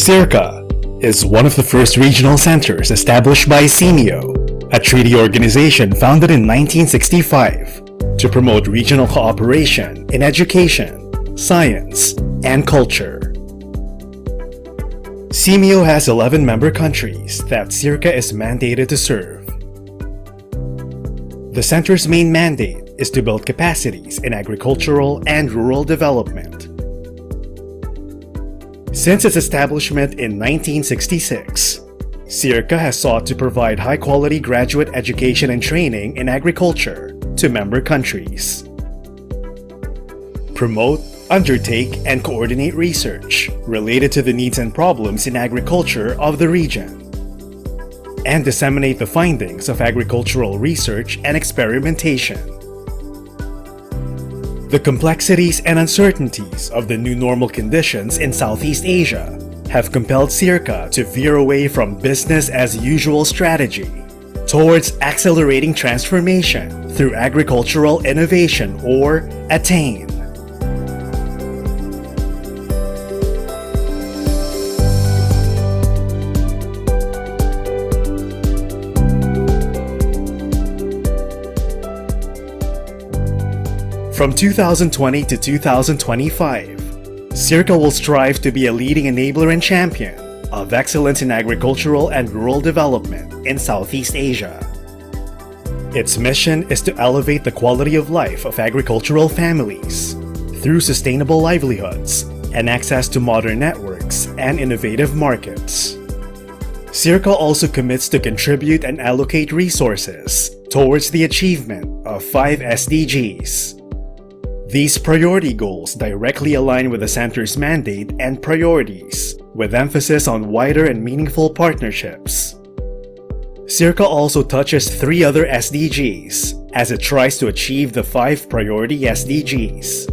SEARCA is one of the first regional centers established by SEMIO, a treaty organization founded in 1965 to promote regional cooperation in education, science, and culture. SEMIO has 11 member countries that SEARCA is mandated to serve. The center's main mandate is to build capacities in agricultural and rural development. Since its establishment in 1966, SEARCA has sought to provide high-quality graduate education and training in agriculture to member countries, promote, undertake, and coordinate research related to the needs and problems in agriculture of the region, and disseminate the findings of agricultural research and experimentation. The complexities and uncertainties of the new normal conditions in Southeast Asia have compelled SEARCA to veer away from business-as-usual strategy towards accelerating transformation through agricultural innovation, or ATTAIN. From 2020 to 2025, SEARCA will strive to be a leading enabler and champion of excellence in agricultural and rural development in Southeast Asia. Its mission is to elevate the quality of life of agricultural families through sustainable livelihoods and access to modern networks and innovative markets. SEARCA also commits to contribute and allocate resources towards the achievement of 5 SDGs. These priority goals directly align with the center's mandate and priorities, with emphasis on wider and meaningful partnerships. SEARCA also touches 3 other SDGs as it tries to achieve the 5 priority SDGs.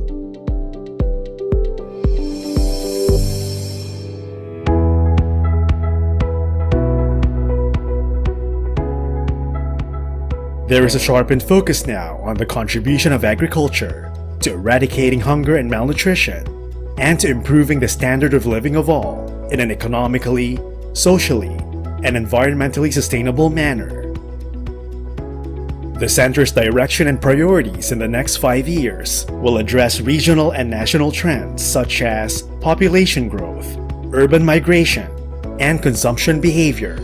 There is a sharpened focus now on the contribution of agriculture to eradicating hunger and malnutrition, and to improving the standard of living of all in an economically, socially, and environmentally sustainable manner. The center's direction and priorities in the next 5 years will address regional and national trends such as population growth, urban migration, and consumption behavior.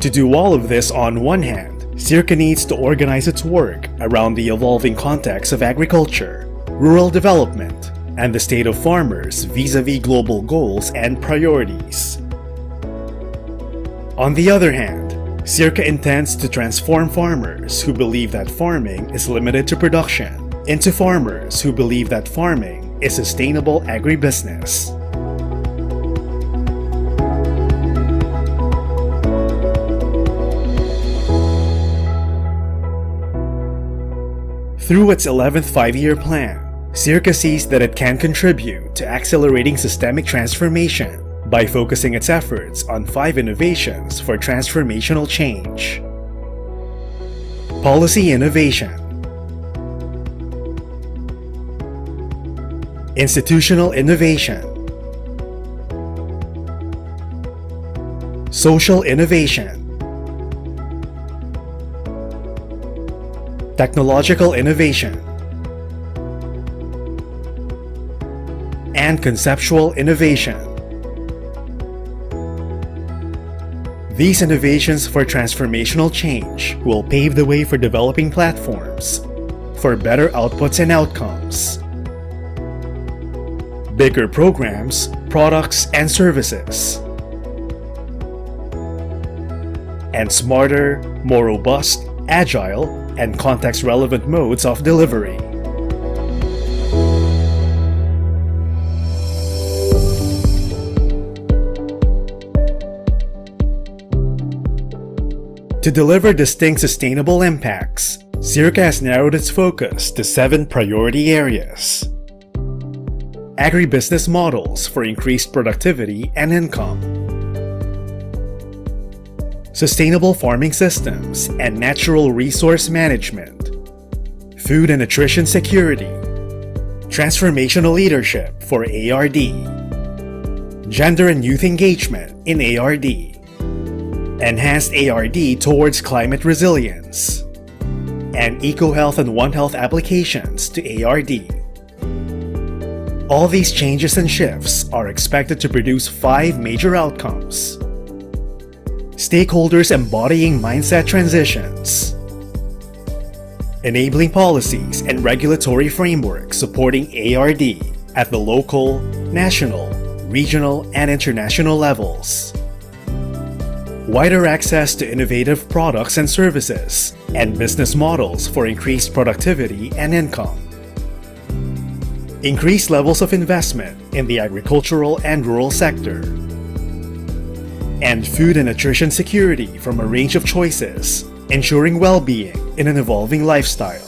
To do all of this on one hand, SEARCA needs to organize its work around the evolving context of agriculture, rural development, and the state of farmers vis-a-vis global goals and priorities. On the other hand, SEARCA intends to transform farmers who believe that farming is limited to production into farmers who believe that farming is sustainable agribusiness. Through its 11th 5-year plan, SEARCA sees that it can contribute to accelerating systemic transformation by focusing its efforts on 5 innovations for transformational change. Policy innovation, institutional innovation, social innovation, technological innovation, and conceptual innovation. These innovations for transformational change will pave the way for developing platforms for better outputs and outcomes, bigger programs, products, and services, and smarter, more robust, agile, and context-relevant modes of delivery. To deliver distinct sustainable impacts, SEARCA has narrowed its focus to 7 priority areas. Agribusiness models for increased productivity and income, sustainable farming systems and natural resource management, food and nutrition security, transformational leadership for ARD, gender and youth engagement in ARD, enhanced ARD towards climate resilience, and eco-health and One Health applications to ARD. All these changes and shifts are expected to produce 5 major outcomes. Stakeholders embodying mindset transitions, enabling policies and regulatory frameworks supporting ARD at the local, national, regional, and international levels. Wider access to innovative products and services, and business models for increased productivity and income. Increased levels of investment in the agricultural and rural sector. And food and nutrition security from a range of choices, ensuring well-being in an evolving lifestyle.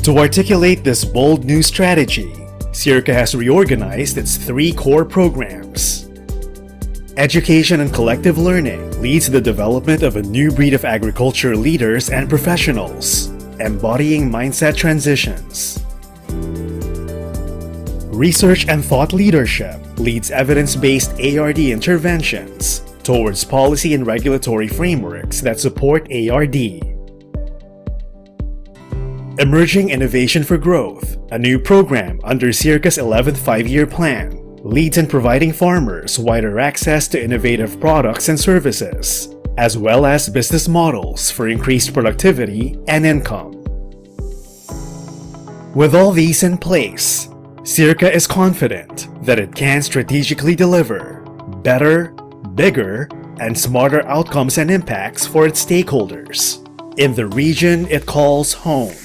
To articulate this bold new strategy, SEARCA has reorganized its 3 core programs. Education and collective learning leads the development of a new breed of agriculture leaders and professionals, embodying mindset transitions. Research and thought leadership leads evidence-based ARD interventions towards policy and regulatory frameworks that support ARD. Emerging Innovation for Growth, a new program under SEARCA's 11th 5-year plan, leads in providing farmers wider access to innovative products and services, as well as business models for increased productivity and income. With all these in place, SEARCA is confident that it can strategically deliver better, bigger, and smarter outcomes and impacts for its stakeholders in the region it calls home.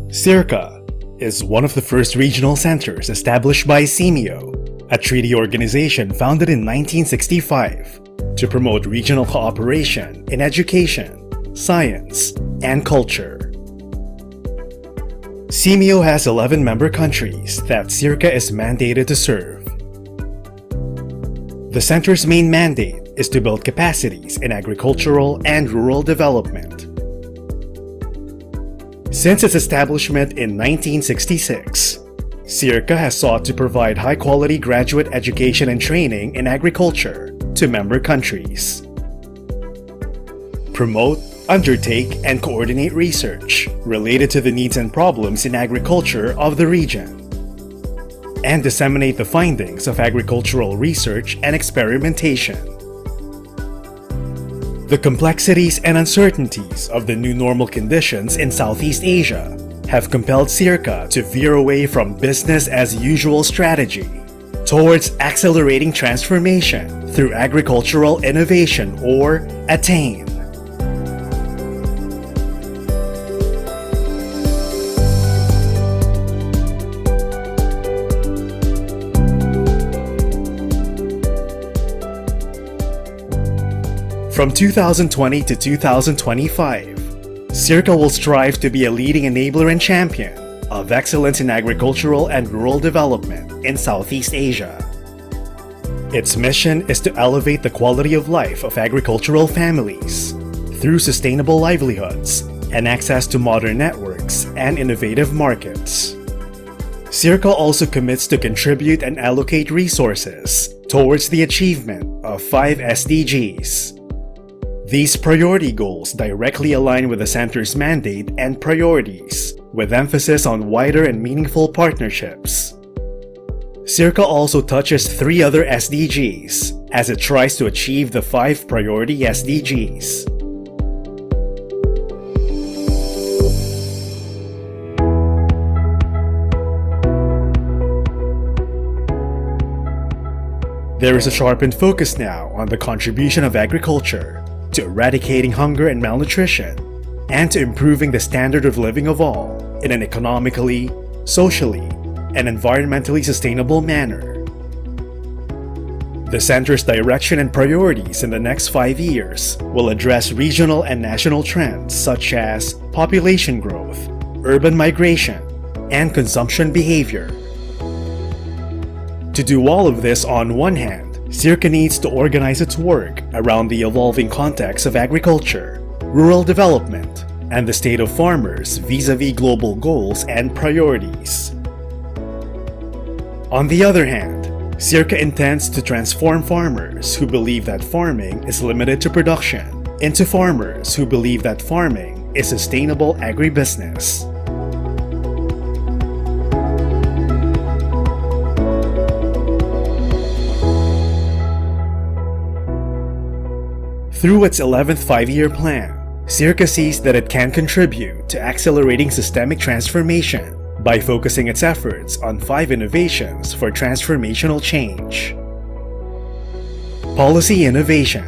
SEARCA is one of the first regional centers established by SEMEO, a treaty organization founded in 1965 to promote regional cooperation in education, science, and culture. SEMEO has 11 member countries that SEARCA is mandated to serve. The center's main mandate is to build capacities in agricultural and rural development. Since its establishment in 1966, SEARCA has sought to provide high-quality graduate education and training in agriculture to member countries. Promote, undertake, and coordinate research related to the needs and problems in agriculture of the region. And disseminate the findings of agricultural research and experimentation. The complexities and uncertainties of the new normal conditions in Southeast Asia have compelled SEARCA to veer away from business-as-usual strategy towards accelerating transformation through agricultural innovation, or ATTAIN. From 2020 to 2025, SEARCA will strive to be a leading enabler and champion of excellence in agricultural and rural development in Southeast Asia. Its mission is to elevate the quality of life of agricultural families through sustainable livelihoods and access to modern networks and innovative markets. SEARCA also commits to contribute and allocate resources towards the achievement of 5 SDGs. These priority goals directly align with the center's mandate and priorities, with emphasis on wider and meaningful partnerships. SEARCA also touches 3 other SDGs as it tries to achieve the 5 priority SDGs. There is a sharpened focus now on the contribution of agriculture to eradicating hunger and malnutrition, and to improving the standard of living of all in an economically, socially, and environmentally sustainable manner. The Center's direction and priorities in the next 5 years will address regional and national trends such as population growth, urban migration, and consumption behavior. To do all of this on one hand, SEARCA needs to organize its work around the evolving context of agriculture, rural development, and the state of farmers vis-a-vis global goals and priorities. On the other hand, SEARCA intends to transform farmers who believe that farming is limited to production into farmers who believe that farming is sustainable agribusiness. Through its 11th five-year plan, SEARCA sees that it can contribute to accelerating systemic transformation by focusing its efforts on 5 innovations for transformational change. Policy innovation,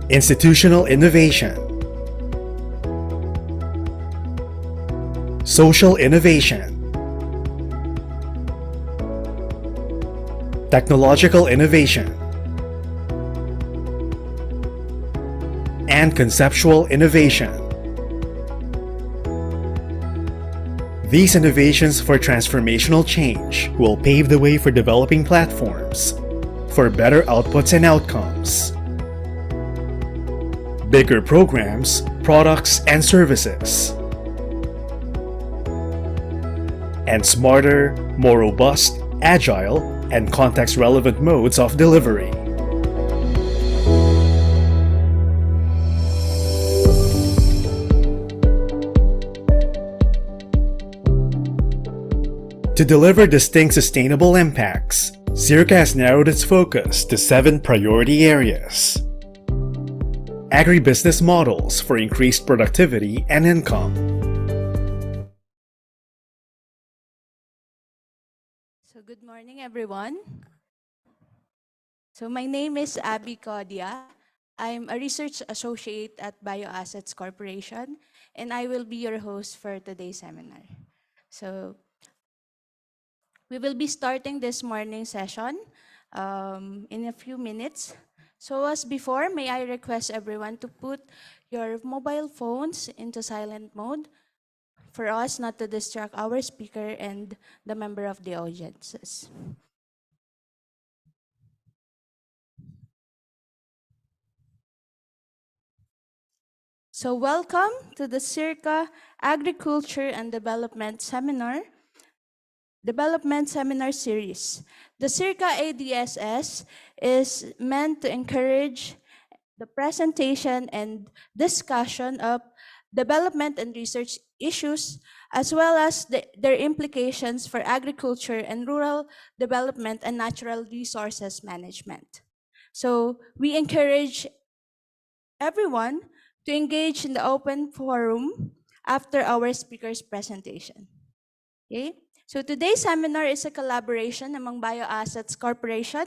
institutional innovation, social innovation, technological innovation, and conceptual innovation. These innovations for transformational change will pave the way for developing platforms for better outputs and outcomes, bigger programs, products, and services, and smarter, more robust, agile, and context-relevant modes of delivery. To deliver distinct sustainable impacts, SEARCA has narrowed its focus to 7 priority areas. Agribusiness models for increased productivity and income. So good morning, everyone. So my name is Abby Codia. I'm a research associate at Bioassets Corporation, and I will be your host for today's seminar. So we will be starting this morning session in a few minutes. So as before, may I request everyone to put your mobile phones into silent mode for us not to distract our speaker and the member of the audiences. So welcome to the SEARCA Agriculture and Development Seminar Series. The SEARCA ADSS is meant to encourage the presentation and discussion of development and research issues, as well as their implications for agriculture and rural development and natural resources management. So we encourage everyone to engage in the open forum after our speaker's presentation. Okay? So today's seminar is a collaboration among Bioassets Corporation,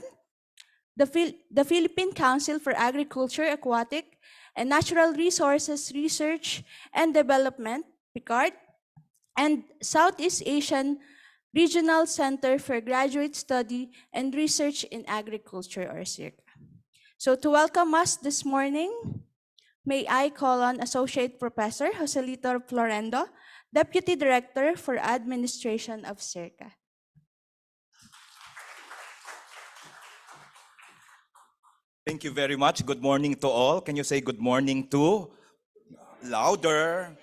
the Philippine Council for Agriculture, Aquatic, and Natural Resources Research and Development, PICARD, and Southeast Asian Regional Center for Graduate Study and Research in Agriculture, or SEARCA. So to welcome us this morning, may I call on Associate Professor Joselito Florendo, Deputy Director for Administration of SEARCA. Thank you very much. Good morning to all. Can you say good morning to? Louder.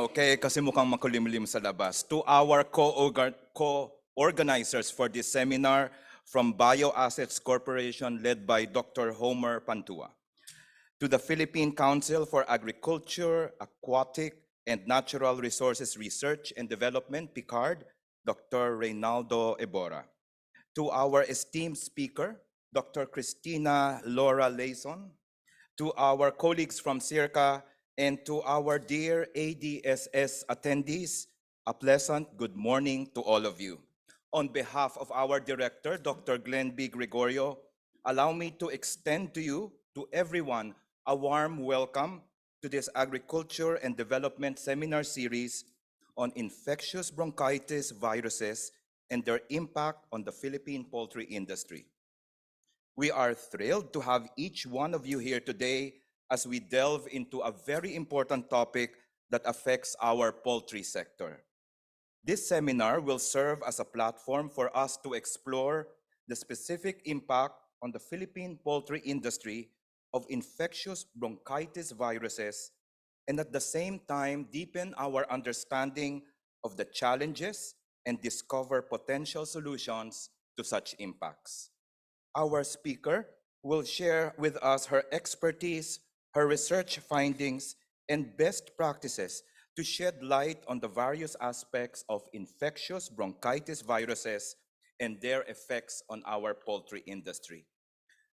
Okay, kasi mukhang makulimlim sa labas. To our co-organizers for this seminar from Bioassets Corporation led by Dr. Homer Pantua. To the Philippine Council for Agriculture, Aquatic, and Natural Resources Research and Development, PICARD, Dr. Reynaldo Ebora. To our esteemed speaker, Dr. Christina Lora Leyson, to our colleagues from SEARCA, and to our dear ADSS attendees, a pleasant good morning to all of you. On behalf of our director, Dr. Glenn B. Gregorio, allow me to extend to you To everyone, a warm welcome to this Agriculture and Development Seminar Series on infectious bronchitis viruses and their impact on the Philippine poultry industry. We are thrilled to have each one of you here today as we delve into a very important topic that affects our poultry sector. This seminar will serve as a platform for us to explore the specific impact on the Philippine poultry industry of infectious bronchitis viruses and at the same time deepen our understanding of the challenges and discover potential solutions to such impacts. Our speaker will share with us her expertise, her research findings, and best practices to shed light on the various aspects of infectious bronchitis viruses and their effects on our poultry industry.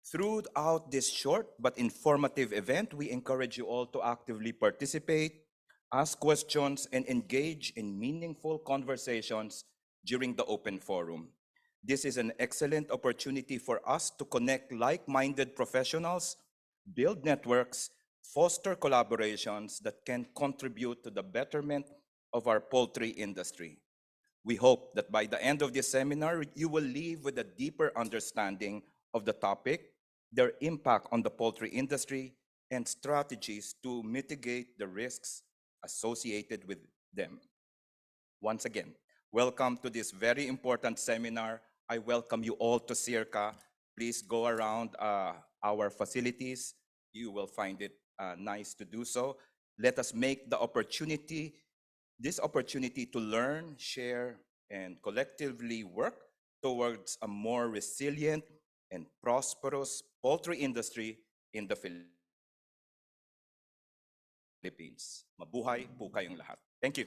Throughout this short but informative event, we encourage you all to actively participate, ask questions, and engage in meaningful conversations during the open forum. This is an excellent opportunity for us to connect like-minded professionals, build networks, foster collaborations that can contribute to the betterment of our poultry industry. We hope that by the end of this seminar, you will leave with a deeper understanding of the topic, their impact on the poultry industry, and strategies to mitigate the risks associated with them. Once again, welcome to this very important seminar. I welcome you all to SEARCA. Please go around our facilities. You will find it nice to do so. Let us make this opportunity to learn, share, and collectively work towards a more resilient and prosperous poultry industry in the Philippines. Mabuhay po kayong lahat. Thank you.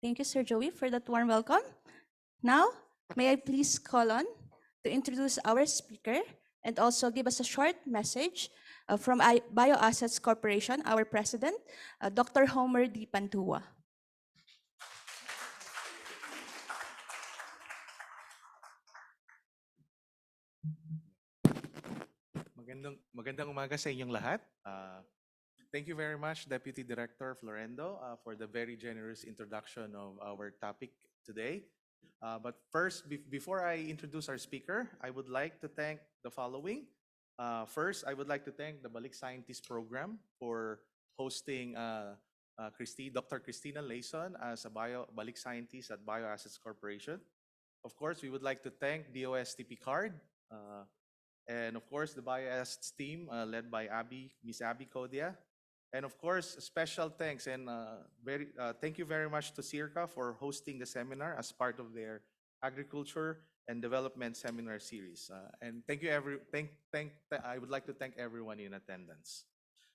Thank you, Sir Joey, for that warm welcome. Now, may I please call on to introduce our speaker and also give us a short message from Bioassets Corporation, our president, Dr. Homer D. Pantua. Magandang umaga sa inyong lahat. Thank you very much, Deputy Director Florendo, for the very generous introduction of our topic today. But first, before I introduce our speaker, I would like to thank the following. First, I would like to thank the Balik Scientist Program for hosting Dr. Christina Leyson as a Balik Scientist at Bioassets Corporation. Of course, we would like to thank DOSTP Card, and of course, the Bioassets team led by Miss Abby Kodia. And of course, special thanks and thank you very much to SEARCA for hosting the seminar as part of their Agriculture and Development Seminar Series. And thank you I would like to thank everyone in attendance.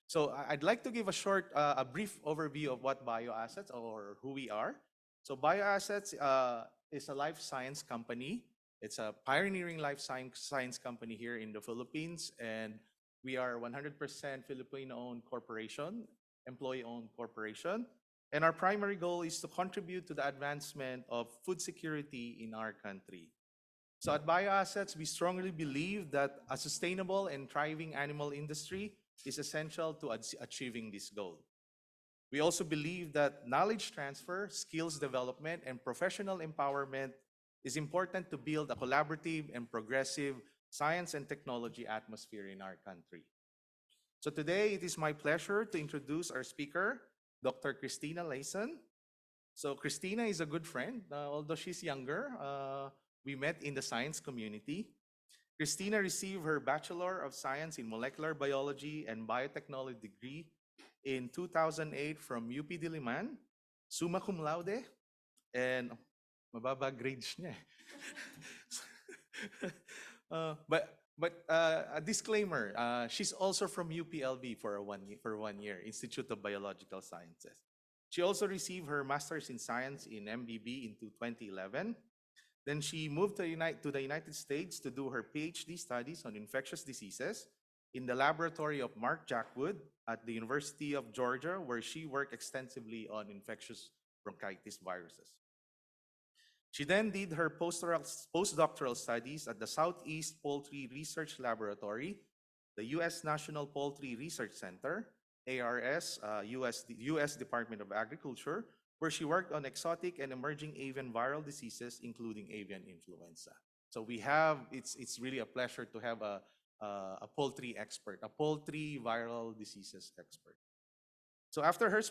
So I'd like to give a brief overview of what Bioassets or who we are. So Bioassets is a life science company. It's a pioneering life science company here in the Philippines, and we are 100% Filipino-owned corporation, employee-owned corporation, and our primary goal is to contribute to the advancement of food security in our country. So at Bioassets, we strongly believe that a sustainable and thriving animal industry is essential to achieving this goal. We also believe that knowledge transfer, skills development, and professional empowerment is important to build a collaborative and progressive science and technology atmosphere in our country. So today, it is my pleasure to introduce our speaker, Dr. Christina Leyson. So Christina is a good friend, although she's younger. We met in the science community. Christina received her Bachelor of Science in Molecular Biology and Biotechnology degree in 2008 from UP Diliman, summa cum laude, and mababa grades niya. But a disclaimer, she's also from UPLB for 1 year, Institute of Biological Sciences. She also received her Master's in Science in MBB in 2011. Then she moved to the United States to do her PhD studies on infectious diseases in the laboratory of Mark Jackwood at the University of Georgia, where she worked extensively on infectious bronchitis viruses. She then did her postdoctoral studies at the Southeast Poultry Research Laboratory, the U.S. National Poultry Research Center, ARS, U.S. Department of Agriculture, where she worked on exotic and emerging avian viral diseases, including avian influenza. So it's really a pleasure to have a poultry expert, a poultry viral diseases expert. So after her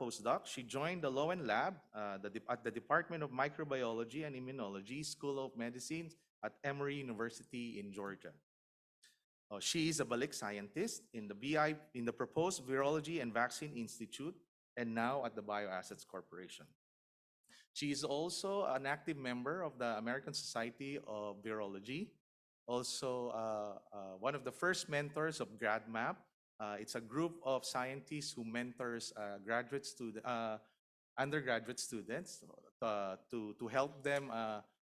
postdoc, she joined the Lowen Lab at the Department of Microbiology and Immunology, School of Medicine at Emory University in Georgia. She is a Balik scientist in the proposed Virology and Vaccine Institute, and now at the Bioassets Corporation. She is also an active member of the American Society of Virology, also one of the first mentors of GradMap. It's a group of scientists who mentors undergraduate students to help them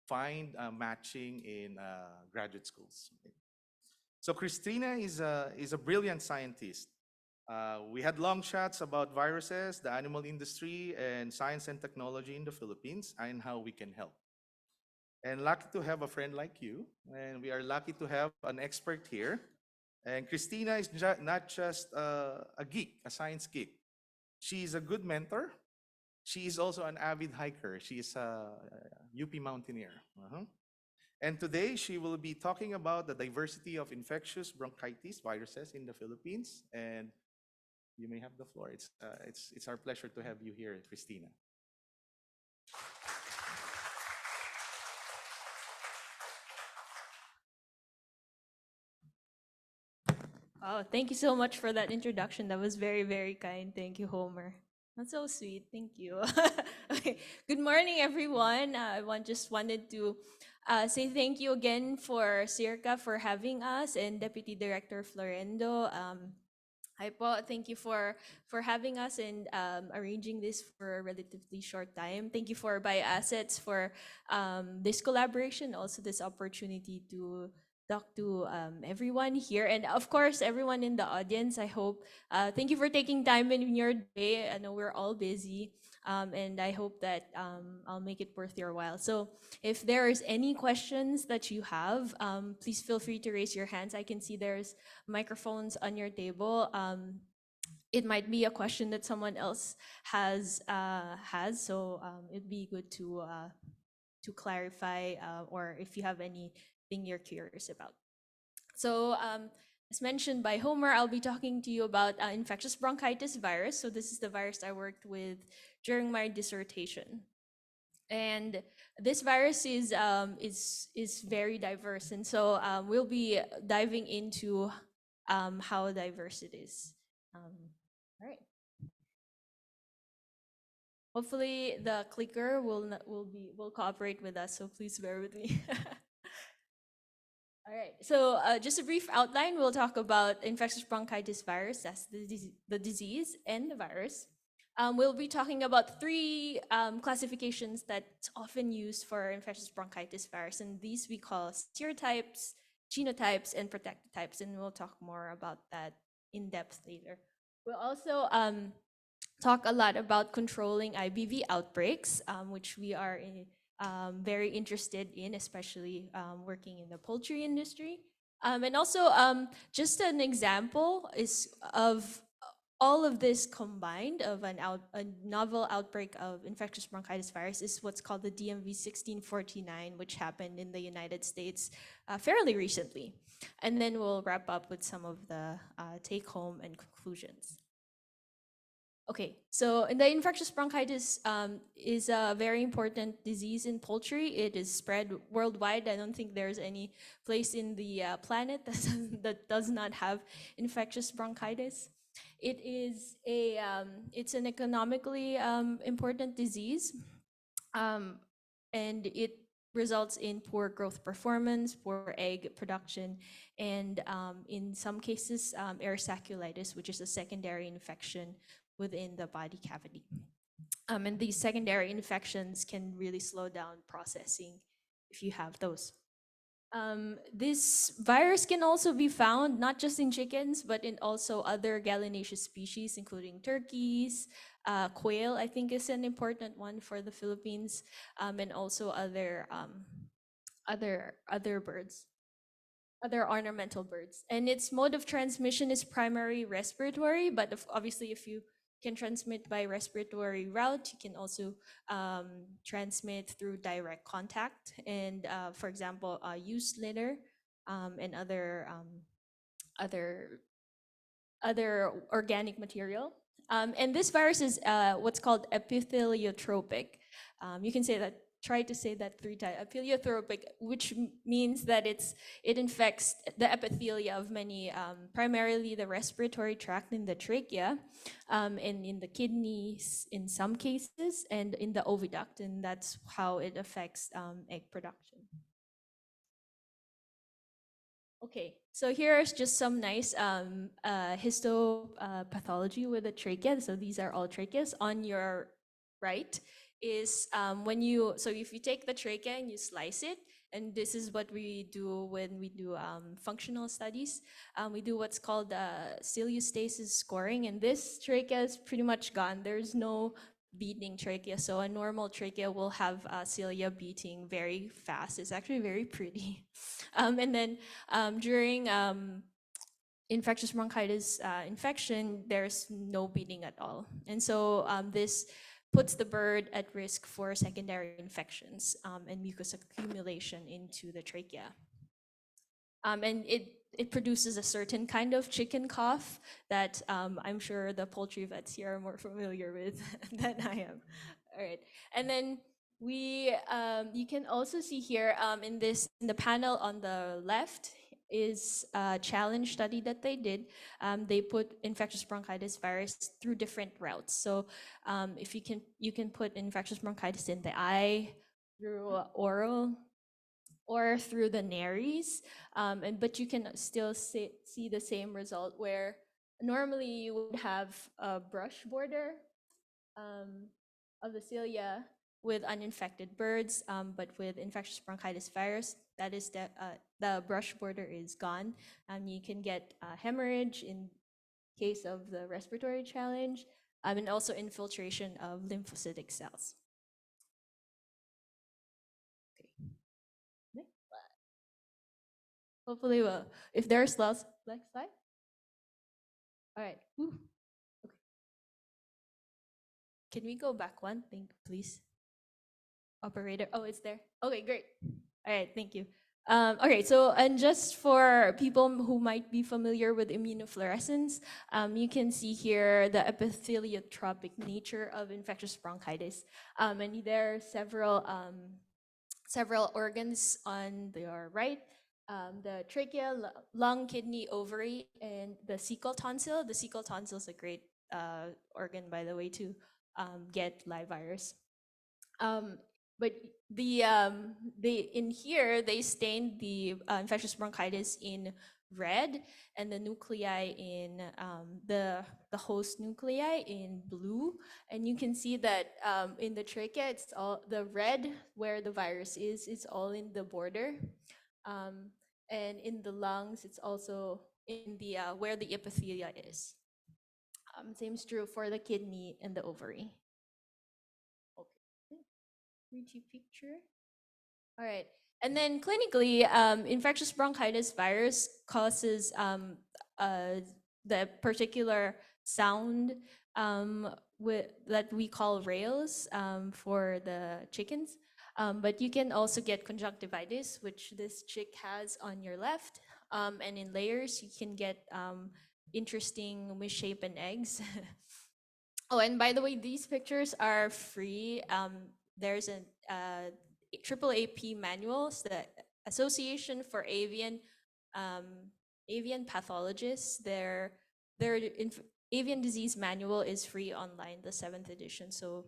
find matching in graduate schools. So Christina is a brilliant scientist. We had long chats about viruses, the animal industry, and science and technology in the Philippines, and how we can help. And lucky to have a friend like you, and we are lucky to have an expert here. And Christina is not just a geek, a science geek. She is a good mentor. She is also an avid hiker. She is a UP mountaineer. And today she will be talking about the diversity of infectious bronchitis viruses in the Philippines. And you may have the floor. It's our pleasure to have you here, Christina. Oh, thank you so much for that introduction. That was very, very kind. Thank you, Homer. That's so sweet. Thank you. Okay. Good morning, everyone. Just wanted to say thank you again for SEARCA for having us, and Deputy Director Florendo. Hi po, thank you for having us and arranging this for a relatively short time. Thank you for Bioassets for this collaboration, also this opportunity to talk to everyone here, and of course everyone in the audience. I hope thank you for taking time in your day. I know we're all busy, and I hope that I'll make it worth your while. So if there's any questions that you have, please feel free to raise your hands. I can see there's microphones on your table. It might be a question that someone else has, so it'd be good to clarify, or if you have anything you're curious about. So as mentioned by Homer, I'll be talking to you about infectious bronchitis virus. So this is the virus I worked with during my dissertation. And this virus is very diverse. And so we'll be diving into how diverse it is. All right. Hopefully the clicker will cooperate with us, so please bear with me. All right, so just a brief outline. We'll talk about infectious bronchitis virus, that's the disease and the virus. We'll be talking about three classifications that's often used for infectious bronchitis virus, and these we call serotypes, genotypes, and protective types, and we'll talk more about that in depth later. We'll also talk a lot about controlling IBV outbreaks, which we are very interested in, especially working in the poultry industry. And also, just an example is of all of this combined of a novel outbreak of infectious bronchitis virus is what's called the DMV 1649, which happened in the United States fairly recently. And then we'll wrap up with some of the take home and conclusions. Okay, so the infectious bronchitis is a very important disease in poultry. It is spread worldwide. I don't think there's any place in the planet that does not have infectious bronchitis. It is it's an economically important disease, and it results in poor growth performance, poor egg production, and in some cases, erysaculitis, which is a secondary infection within the body cavity. And these secondary infections can really slow down processing if you have those. This virus can also be found not just in chickens, but in also other gallinaceous species, including turkeys, quail, I think is an important one for the Philippines, and also other birds, other ornamental birds. And its mode of transmission is primary respiratory, but obviously if you can transmit by respiratory route, you can also transmit through direct contact. And for example, used litter and other other organic material. And this virus is what's called epitheliotropic. You can say that, try to say that 3 times, epitheliotropic, which means that it infects the epithelia of many, primarily the respiratory tract in the trachea, and in the kidneys in some cases, and in the oviduct, and that's how it affects egg production. Okay, so here's just some nice histopathology with the trachea. So these are all tracheas. On your right is so if you take the trachea and you slice it, and this is what we do when we do functional studies. We do what's called ciliustasis scoring, and this trachea is pretty much gone. There's no beating trachea. So a normal trachea will have cilia beating very fast. It's actually very pretty. And then during infectious bronchitis infection, there's no beating at all. And so this puts the bird at risk for secondary infections and mucus accumulation into the trachea. And it produces a certain kind of chicken cough that I'm sure the poultry vets here are more familiar with than I am. All right, and then you can also see here in the panel on the left is a challenge study that they did. They put infectious bronchitis virus through different routes. So if you can put infectious bronchitis in the eye, through oral, or through the nares, but you can still see the same result where normally you would have a brush border of the cilia with uninfected birds, but with infectious bronchitis virus, that is the brush border is gone. You can get hemorrhage in case of the respiratory challenge, and also infiltration of lymphocytic cells. Hopefully, if there's next slide. All right. Whew. Okay. Can we go back one? Please. Operator. Oh, it's there. Okay, great. All right, thank you. Okay, so and just for people who might be familiar with immunofluorescence, you can see here the epitheliotropic nature of infectious bronchitis, and there are several organs on your right. The trachea, lung, kidney, ovary, and the cecal tonsil. The cecal tonsil is a great organ, by the way, to get live virus. But in here they stained the infectious bronchitis in red, and the nuclei in the host nuclei in blue. And you can see that in the trachea, it's all the red where the virus is. It's all in the border. And in the lungs, it's also in the where the epithelia is. Same is true for the kidney and the ovary. Okay, pretty picture. All right, and then clinically, infectious bronchitis virus causes the particular sound that we call rales for the chickens. But you can also get conjunctivitis, which this chick has on your left. And in layers, you can get interesting misshapen eggs. Oh, and by the way, these pictures are free. There's a AAAP manuals, the Association for Avian Pathologists. Their avian disease manual is free online, the 7th edition. So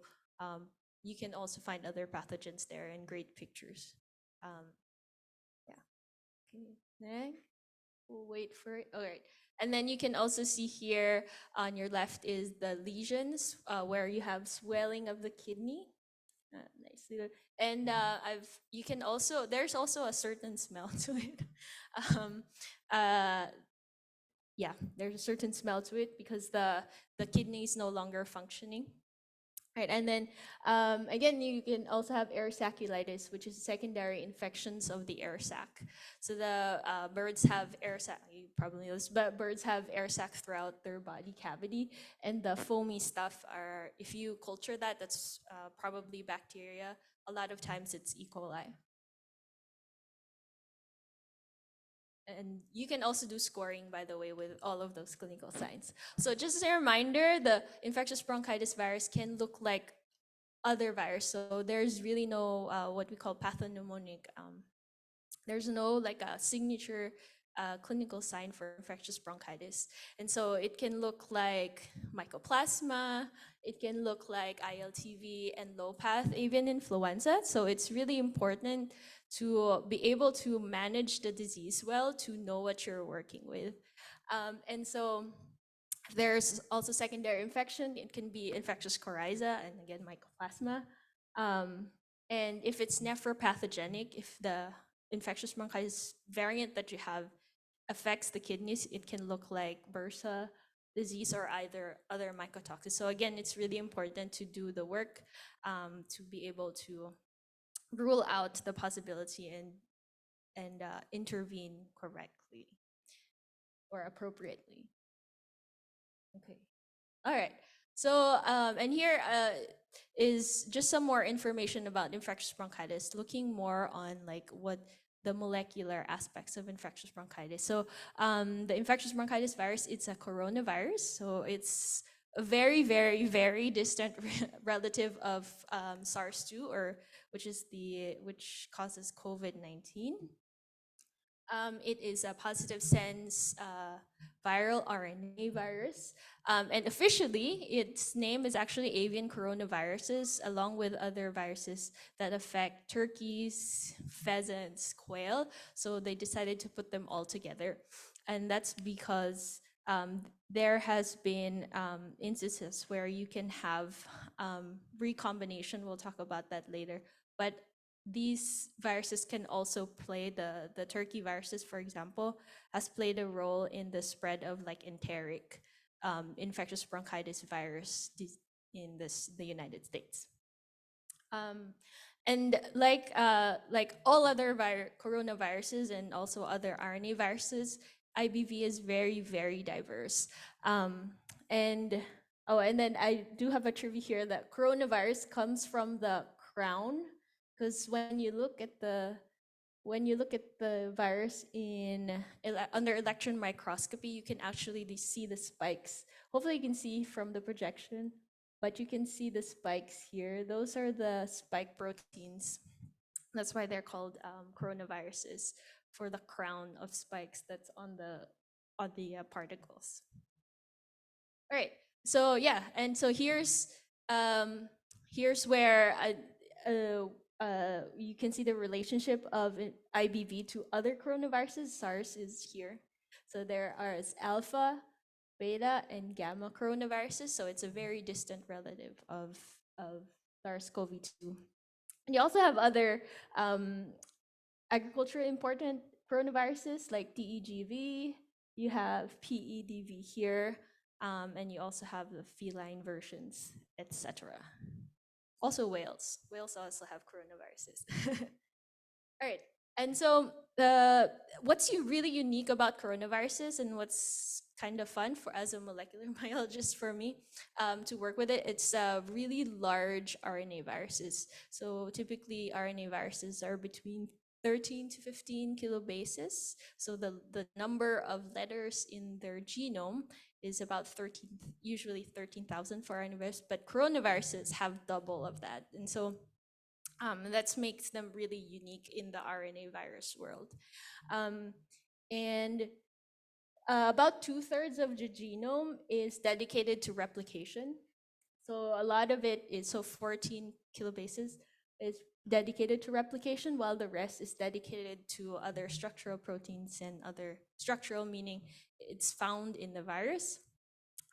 you can also find other pathogens there and great pictures. Yeah. Okay. Next. We'll wait for it. All right. And then you can also see here on your left is the lesions where you have swelling of the kidney. Nice. And you can also, there's also a certain smell to it. um, uh, yeah, there's a certain smell to it because the kidney is no longer functioning. Right, and then again, you can also have air saculitis, which is secondary infections of the air sac. So the birds have air sac, you probably know this, but birds have air sac throughout their body cavity, and the foamy stuff are, if you culture that, that's probably bacteria. A lot of times it's E. coli. And you can also do scoring, by the way, with all of those clinical signs. So just as a reminder, the infectious bronchitis virus can look like other virus. So there's really no what we call pathognomonic. There's no like a signature clinical sign for infectious bronchitis. And so it can look like mycoplasma, it can look like ILTV and low path avian influenza. So it's really important to be able to manage the disease well, to know what you're working with. And so there's also secondary infection. It can be infectious coryza and again, mycoplasma. And if it's nephropathogenic, if the infectious bronchitis variant that you have affects the kidneys, it can look like bursa disease or either other mycotoxins. So again, it's really important to do the work to be able to rule out the possibility and intervene correctly or appropriately. Okay. All right. So, and here is just some more information about infectious bronchitis, looking more on like what the molecular aspects of infectious bronchitis. So, the infectious bronchitis virus, it's a coronavirus. So it's a very, very, very distant relative of SARS-2, or which causes COVID-19. It is a positive sense viral RNA virus. And officially, its name is actually avian coronaviruses, along with other viruses that affect turkeys, pheasants, quail. So they decided to put them all together. And that's because there has been instances where you can have recombination. We'll talk about that later. But these viruses can also play, the turkey viruses, for example, has played a role in the spread of like enteric infectious bronchitis virus in the United States. And like all other coronaviruses and also other RNA viruses, IBV is very, very diverse. And then I do have a trivia here that coronavirus comes from the crown, because when you look at the virus under electron microscopy, you can actually see the spikes. Hopefully you can see from the projection, but you can see the spikes here. Those are the spike proteins. That's why they're called coronaviruses, for the crown of spikes that's on the particles. All right. So yeah, and so here's where you can see the relationship of IBV to other coronaviruses. SARS is here. So there are alpha, beta, and gamma coronaviruses. So it's a very distant relative of SARS-CoV-2. And you also have other agriculturally important coronaviruses like DEGV. You have PEDV here, and you also have the feline versions, etc. Also whales. Whales also have coronaviruses. All right. And so what's really unique about coronaviruses, and what's kind of fun as a molecular biologist for me to work with it, it's really large RNA viruses. So typically RNA viruses are between 13 to 15 kilobases. So the number of letters in their genome is about usually 13,000 for RNA, but coronaviruses have double of that. And so that makes them really unique in the RNA virus world. And about 2/3 of the genome is dedicated to replication. So a lot of it is, 14 kilobases is dedicated to replication, while the rest is dedicated to other structural proteins and other structural, meaning it's found in the virus,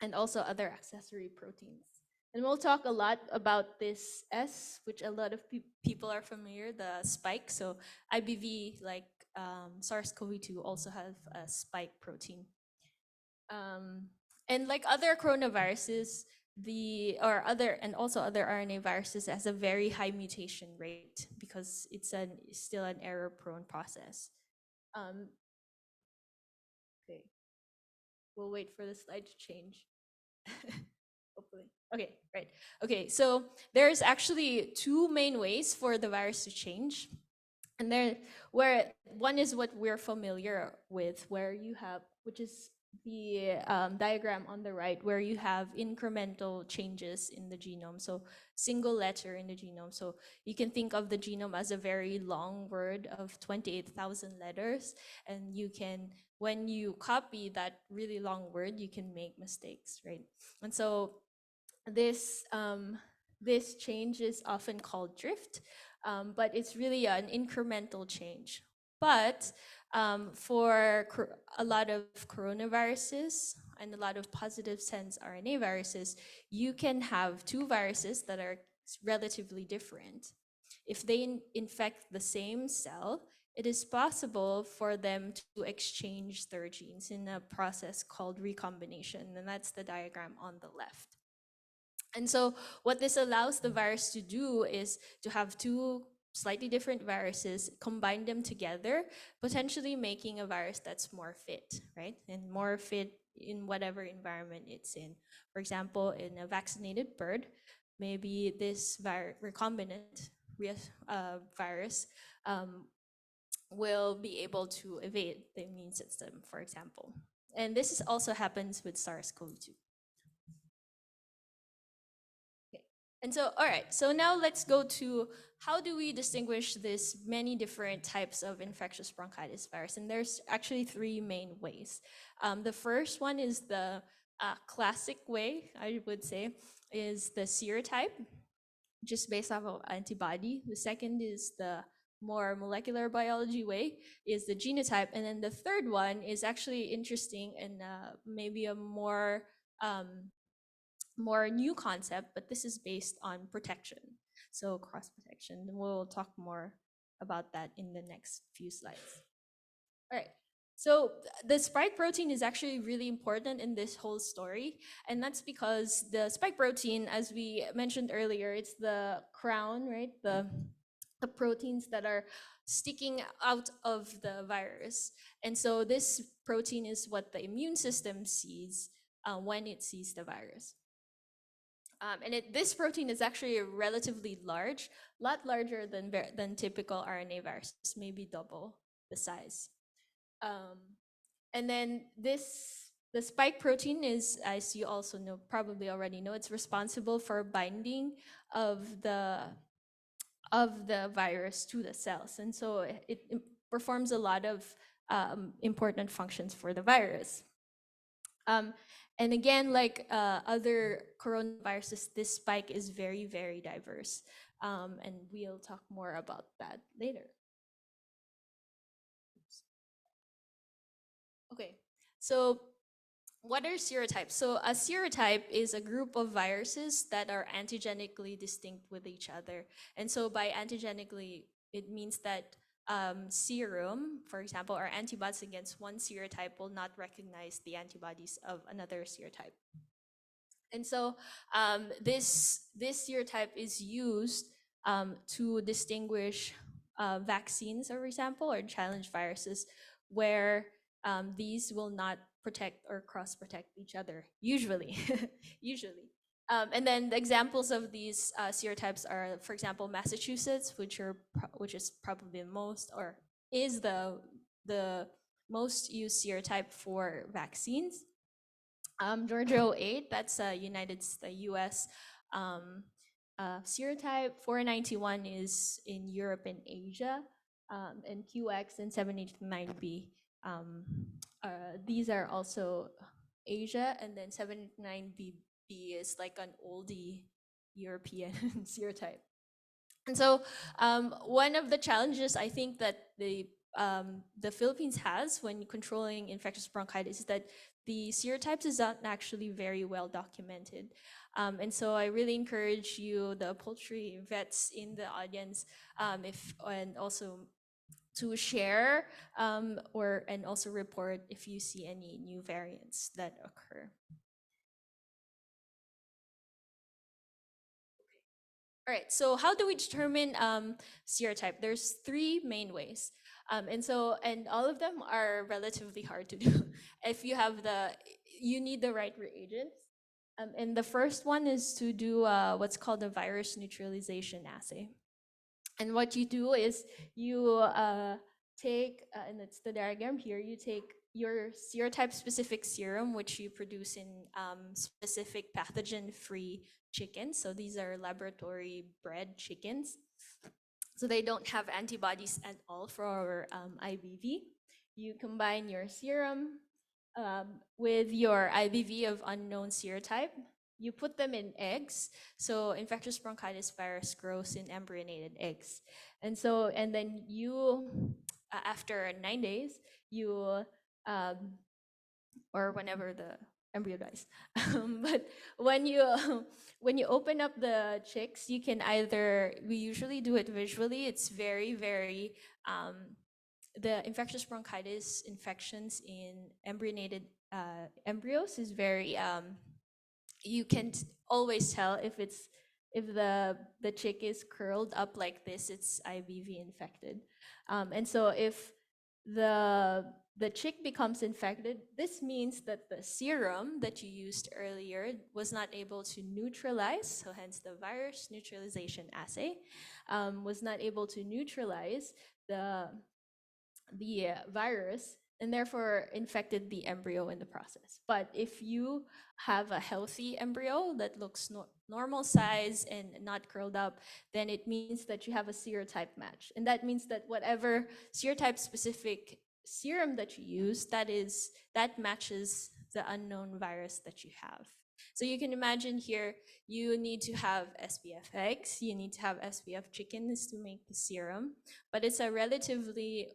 and also other accessory proteins And we'll talk a lot about this S, which a lot of people are familiar, the spike. So IBV, like SARS-CoV-2, also have a spike protein. And like other coronaviruses, also other RNA viruses has a very high mutation rate because it's still an error-prone process. Okay, we'll wait for the slide to change. Hopefully. Okay, right. Okay, so there's actually two main ways for the virus to change. And where one is what we're familiar with, where you have, which is the diagram on the right, where you have incremental changes in the genome. So single letter in the genome. So you can think of the genome as a very long word of 28,000 letters. And you can, when you copy that really long word, you can make mistakes, right? And so this this change is often called drift, but it's really an incremental change. But for a lot of coronaviruses and a lot of positive sense RNA viruses, you can have two viruses that are relatively different. If they infect the same cell, it is possible for them to exchange their genes in a process called recombination, and that's the diagram on the left. And so what this allows the virus to do is to have two slightly different viruses, combine them together, potentially making a virus that's more fit, right? And more fit in whatever environment it's in. For example, in a vaccinated bird, maybe this recombinant virus will be able to evade the immune system, for example. And this also happens with SARS-CoV-2. And so, all right, so now let's go to how do we distinguish this many different types of infectious bronchitis virus? And there's actually three main ways. The first one is the classic way, I would say, is the serotype, just based off of antibody. The second is the more molecular biology way, is the genotype. And then the third one is actually interesting and maybe a more new concept, but this is based on protection. So cross protection. We'll talk more about that in the next few slides. All right. So the spike protein is actually really important in this whole story. And that's because the spike protein, as we mentioned earlier, it's the crown, right? The proteins that are sticking out of the virus. And so this protein is what the immune system sees when it sees the virus. And this protein is actually relatively large, a lot larger than typical RNA viruses, maybe double the size. And then the spike protein is, as you also know, probably already know, it's responsible for binding of the virus to the cells. And so it performs a lot of important functions for the virus. And again, like other coronaviruses, this spike is very, very diverse. And we'll talk more about that later. Oops. Okay, so what are serotypes? So a serotype is a group of viruses that are antigenically distinct with each other. And so by antigenically, it means that serum, for example, or antibodies against one serotype will not recognize the antibodies of another serotype. And so this serotype is used to distinguish vaccines, for example, or challenge viruses, where these will not protect or cross-protect each other, usually. Usually. And then the examples of these serotypes are, for example, Massachusetts, which is probably the most, or is the most used serotype for vaccines. Georgia 08, that's a US serotype. 491 is in Europe and Asia, and QX and 789B. These are also Asia, and then 789B is like an oldie European serotype. And so one of the challenges I think that the the Philippines has when controlling infectious bronchitis is that the serotypes is not actually very well documented. And so I really encourage you, the poultry vets in the audience, and also to share and also report if you see any new variants that occur. All right, so how do we determine serotype? There's three main ways. And all of them are relatively hard to do. If you have you need the right reagents. And the first one is to do what's called a virus neutralization assay. And what you do is you take, and it's the diagram here, you take your serotype specific serum, which you produce in specific pathogen-free chickens. So these are laboratory bred chickens. So they don't have antibodies at all for our IBV. You combine your serum with your IBV of unknown serotype. You put them in eggs. So infectious bronchitis virus grows in embryonated eggs. And then you, after 9 days, you, or whenever the embryo dies. But when you when you open up the chicks, you can we usually do it visually. It's very the infectious bronchitis infections in embryonated embryos is very you can always tell if the chick is curled up like this, it's IBV infected. And so if the chick becomes infected, this means that the serum that you used earlier was not able to neutralize, so hence the virus neutralization assay, was not able to neutralize the virus and therefore infected the embryo in the process. But if you have a healthy embryo that looks normal size and not curled up, then it means that you have a serotype match. And that means that whatever serotype specific serum that you use, that matches the unknown virus that you have. So you can imagine here, you need to have SPF eggs, you need to have SPF chickens to make the serum, but it's a relatively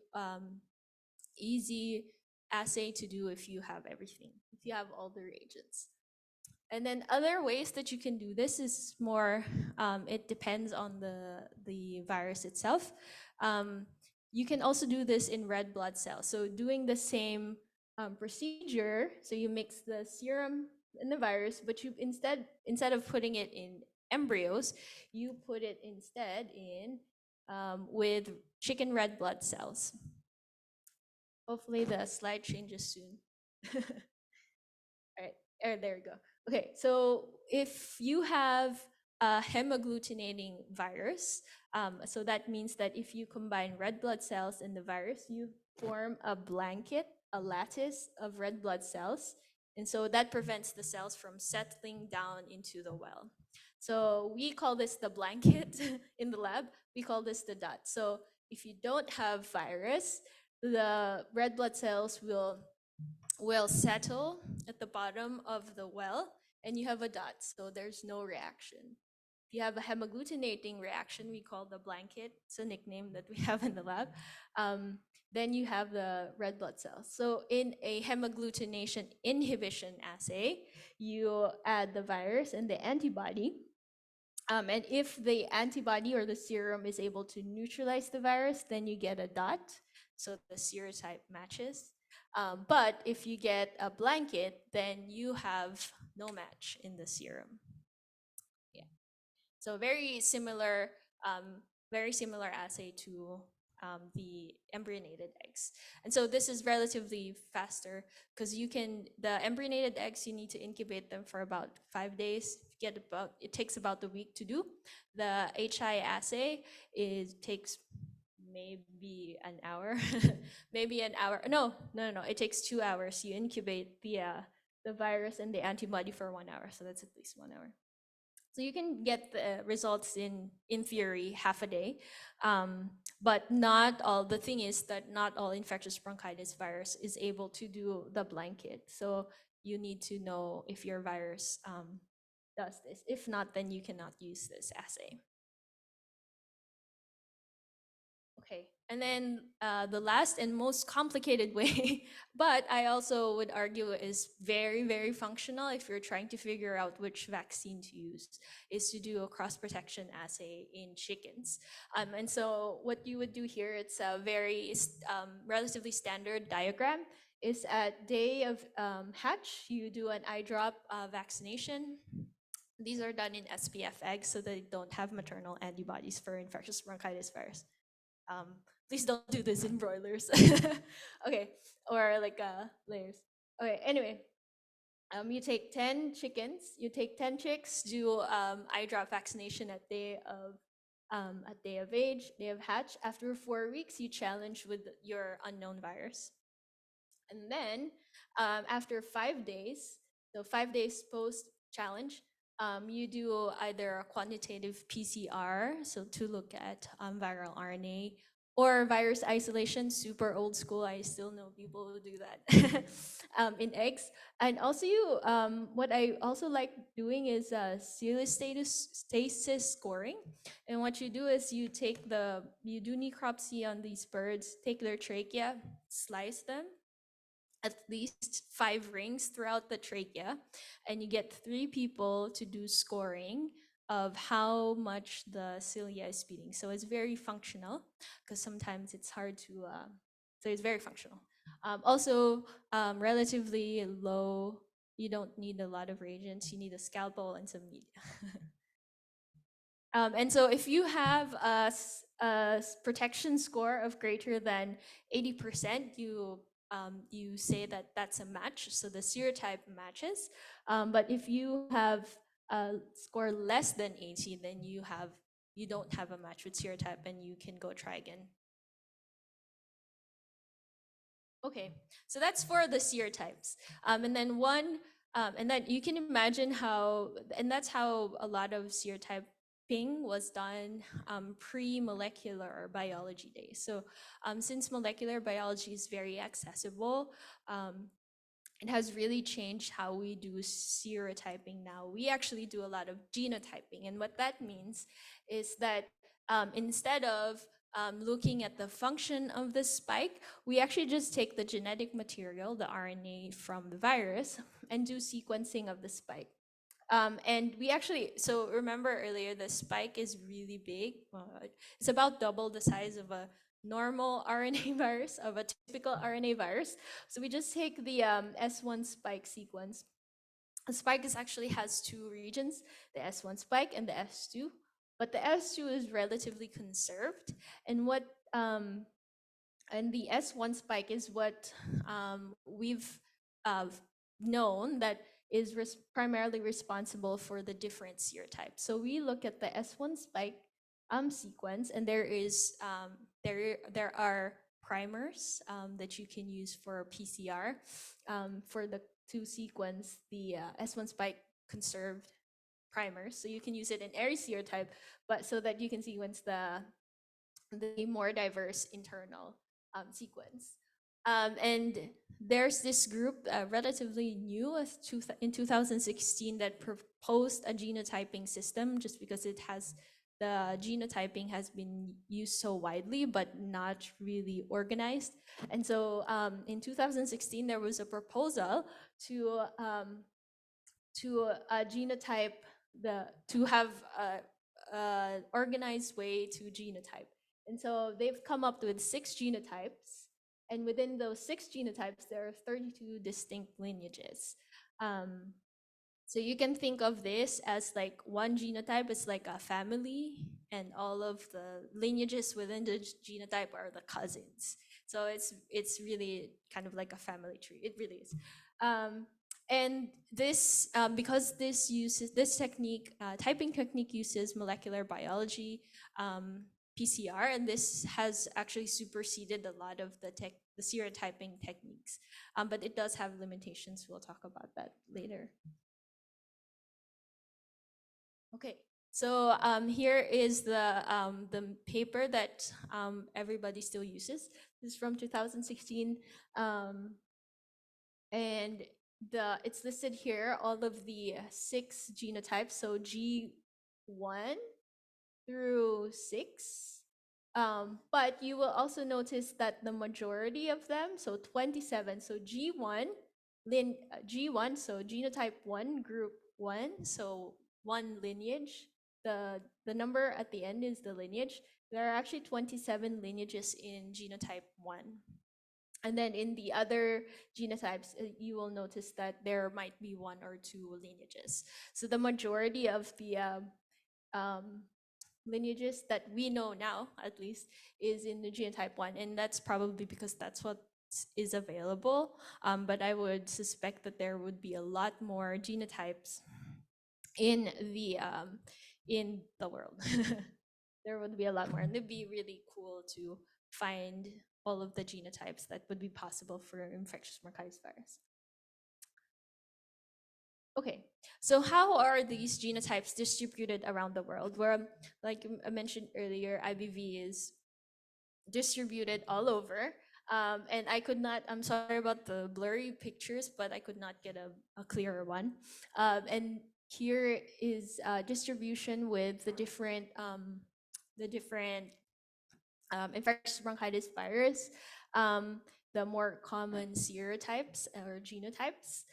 easy assay to do if you have everything, if you have all the reagents. And then other ways that you can do this is more, it depends on the virus itself. You can also do this in red blood cells. So doing the same procedure, so you mix the serum and the virus, but you instead of putting it in embryos, you put it instead in with chicken red blood cells. Hopefully the slide changes soon. All right, there we go. Okay, so if you have a hemagglutinating virus, so that means that if you combine red blood cells and the virus, you form a blanket, a lattice of red blood cells. And so that prevents the cells from settling down into the well. So we call this the blanket in the lab. We call this the dot. So if you don't have virus, the red blood cells will settle at the bottom of the well and you have a dot, so there's no reaction. If you have a hemagglutinating reaction, we call the blanket, it's a nickname that we have in the lab, then you have the red blood cells. So in a hemagglutination inhibition assay, you add the virus and the antibody. And if the antibody or the serum is able to neutralize the virus, then you get a dot, so the serotype matches. But if you get a blanket, then you have no match in the serum. Yeah. So very similar assay to the embryonated eggs. And so this is relatively faster because the embryonated eggs, you need to incubate them for about 5 days. It takes about a week to do. The HI assay takes maybe an hour, maybe an hour. No, it takes 2 hours. You incubate the virus and the antibody for 1 hour. So that's at least 1 hour. So you can get the results in theory, half a day. But the thing is that not all infectious bronchitis virus is able to do the blanket. So you need to know if your virus does this. If not, then you cannot use this assay. Okay, And then the last and most complicated way, but I also would argue is very, very functional if you're trying to figure out which vaccine to use, is to do a cross protection assay in chickens. And so what you would do here, it's a very relatively standard diagram. Is at day of hatch, you do an eye drop vaccination. These are done in SPF eggs so they don't have maternal antibodies for infectious bronchitis virus. Please don't do this in broilers. Okay, or like layers. Okay, anyway, you take 10 chickens, you take 10 chicks, do eye drop vaccination at day of age, day of hatch. After 4 weeks, you challenge with your unknown virus. And then after 5 days, so 5 days post challenge, you do either a quantitative PCR, so to look at viral RNA, or virus isolation, super old school. I still know people who do that in eggs. And also, what I also like doing is stasis scoring. And what you do is you do necropsy on these birds, take their trachea, slice them, at least 5 rings throughout the trachea, and you get 3 people to do scoring of how much the cilia is beating. So it's very functional because sometimes it's hard to, so it's very functional. Also, relatively low. You don't need a lot of reagents. You need a scalpel and some media. And so if you have a protection score of greater than 80%, you say that that's a match, so the serotype matches. But if you have a score less than 80, then you don't have a match with serotype and you can go try again. Okay, so that's for the serotypes. And then you can imagine how, and that's how a lot of serotyping was done pre-molecular biology days. So since molecular biology is very accessible, it has really changed how we do serotyping now. We actually do a lot of genotyping. And what that means is that instead of looking at the function of the spike, we actually just take the genetic material, the RNA from the virus, and do sequencing of the spike. And we actually, so remember earlier, the spike is really big. It's about double the size of a normal RNA virus, of a typical RNA virus. So we just take the S1 spike sequence. The spike actually has 2 regions, the S1 spike and the S2. But the S2 is relatively conserved. And and the S1 spike is what we've known that is primarily responsible for the different serotypes. So we look at the S1 spike sequence, and there are primers that you can use for PCR for to sequence the S1 spike conserved primers. So you can use it in every serotype, but so that you can sequence the more diverse internal sequence. And there's this group, relatively new, in 2016, that proposed a genotyping system, just because the genotyping has been used so widely, but not really organized. And so in 2016, there was a proposal to genotype to have a organized way to genotype. And so they've come up with 6 genotypes. And within those 6 genotypes, there are 32 distinct lineages. So you can think of this as like one genotype is like a family, and all of the lineages within the genotype are the cousins. So it's really kind of like a family tree. It really is. And this, because this technique, typing technique uses molecular biology, PCR, and this has actually superseded a lot of the serotyping techniques. But it does have limitations. We'll talk about that later. Okay, so here is the paper that everybody still uses. This is from 2016, and it's listed here, all of the 6 genotypes, so G1 through 6. But you will also notice that the majority of them, so 27, so G1, so genotype 1, group 1, so one lineage. The number at the end is the lineage. There are actually 27 lineages in genotype 1. And then in the other genotypes, you will notice that there might be one or two lineages. So the majority of the um, lineages that we know now, at least, is in the genotype 1. And that's probably because that's what is available. But I would suspect that there would be a lot more genotypes in the world. There would be a lot more, and it'd be really cool to find all of the genotypes that would be possible for infectious bronchitis virus. Okay, so how are these genotypes distributed around the world? Where, like I mentioned earlier, IBV is distributed all over. And I could not, I'm sorry about the blurry pictures, but I could not get a clearer one. And here is distribution with the different infectious bronchitis virus, the more common serotypes or genotypes.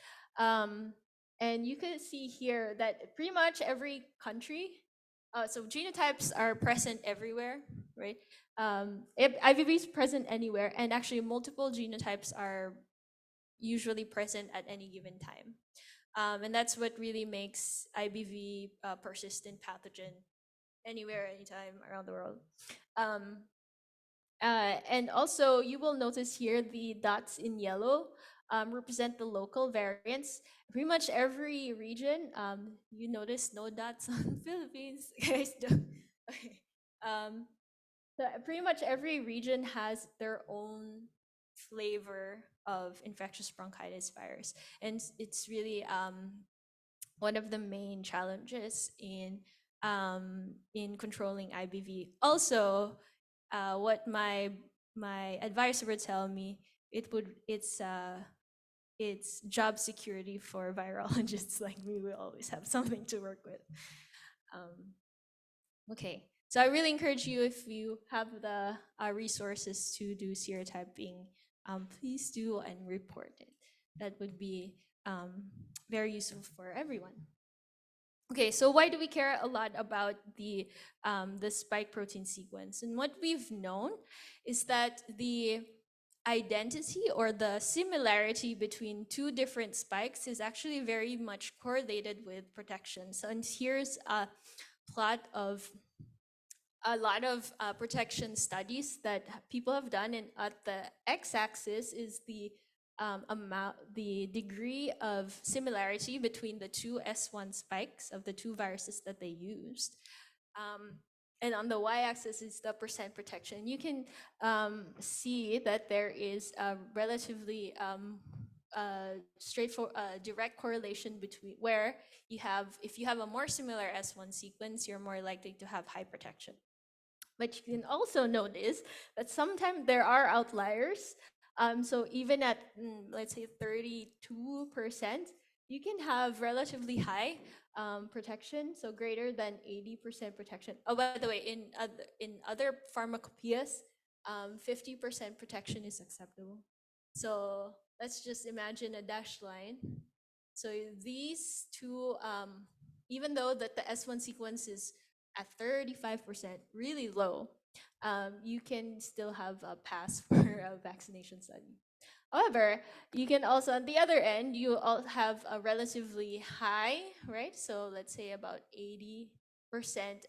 And you can see here that pretty much every country, so genotypes are present everywhere, right? IVB is present anywhere, and actually multiple genotypes are usually present at any given time. And that's what really makes IBV a persistent pathogen anywhere, anytime around the world. And also, you will notice here the dots in yellow represent the local variants. Pretty much every region, you notice no dots on Philippines, guys. Okay. So pretty much every region has their own flavor of infectious bronchitis virus, and it's really one of the main challenges in controlling IBV. Also, what my advisor would tell me, it's job security for virologists like me. We always have something to work with. Okay, so I really encourage you, if you have the resources to do serotyping, please do and report it. That would be very useful for everyone. Okay, so why do we care a lot about the spike protein sequence? And what we've known is that the identity or the similarity between two different spikes is actually very much correlated with protection. So, and here's a plot of a lot of protection studies that people have done, and at the x-axis is the degree of similarity between the two S1 spikes of the two viruses that they used. And on the y-axis is the percent protection. You can see that there is a relatively straightforward, direct correlation between where you have, if you have a more similar S1 sequence, you're more likely to have high protection. But you can also notice that sometimes there are outliers. So even at, let's say, 32%, you can have relatively high protection, so greater than 80% protection. Oh, by the way, in other pharmacopoeias, 50% protection is acceptable. So let's just imagine a dashed line. So these two, even though that the S1 sequence is at 35%, really low, you can still have a pass for a vaccination study. However, you can also, on the other end, you all have a relatively high, right? So let's say about 80%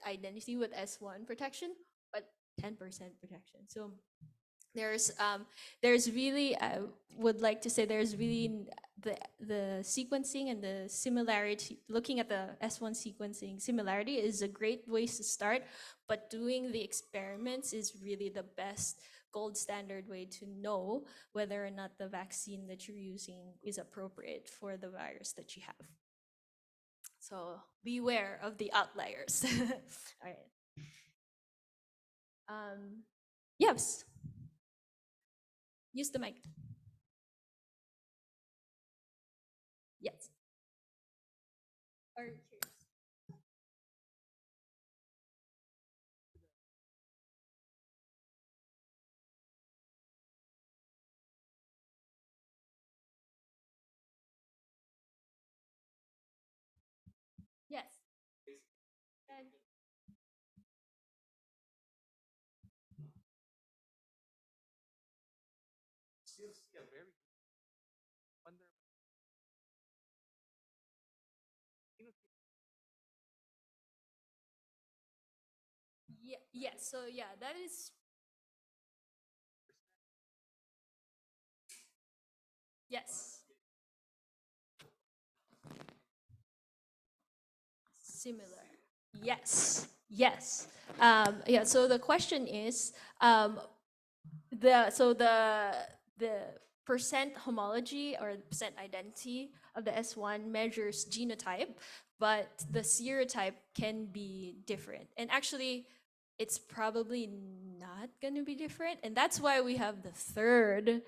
identity with S1 protection, but 10% protection. So there's really, I would like to say, there's really the sequencing and the similarity, looking at the S1 sequencing similarity is a great way to start, but doing the experiments is really the best gold standard way to know whether or not the vaccine that you're using is appropriate for the virus that you have. So beware of the outliers. All right. Yes. Use the mic. Yes. Or here. still see a very wonder. Yeah, yes. So yeah, that is yes, similar. Yes, yes. Yeah. So the question is, um, the percent homology or percent identity of the S1 measures genotype, but the serotype can be different. And actually, it's probably not going to be different, and that's why we have the third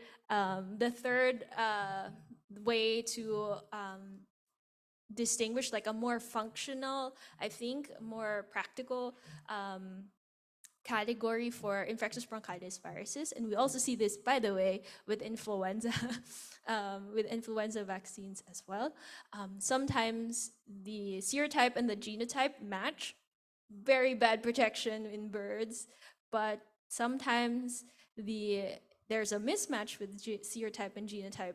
way to distinguish, like a more functional, I think, more practical category for infectious bronchitis viruses. And we also see this, by the way, with influenza, with influenza vaccines as well. Sometimes the serotype and the genotype match, very bad protection in birds, but sometimes there's a mismatch with serotype and genotype,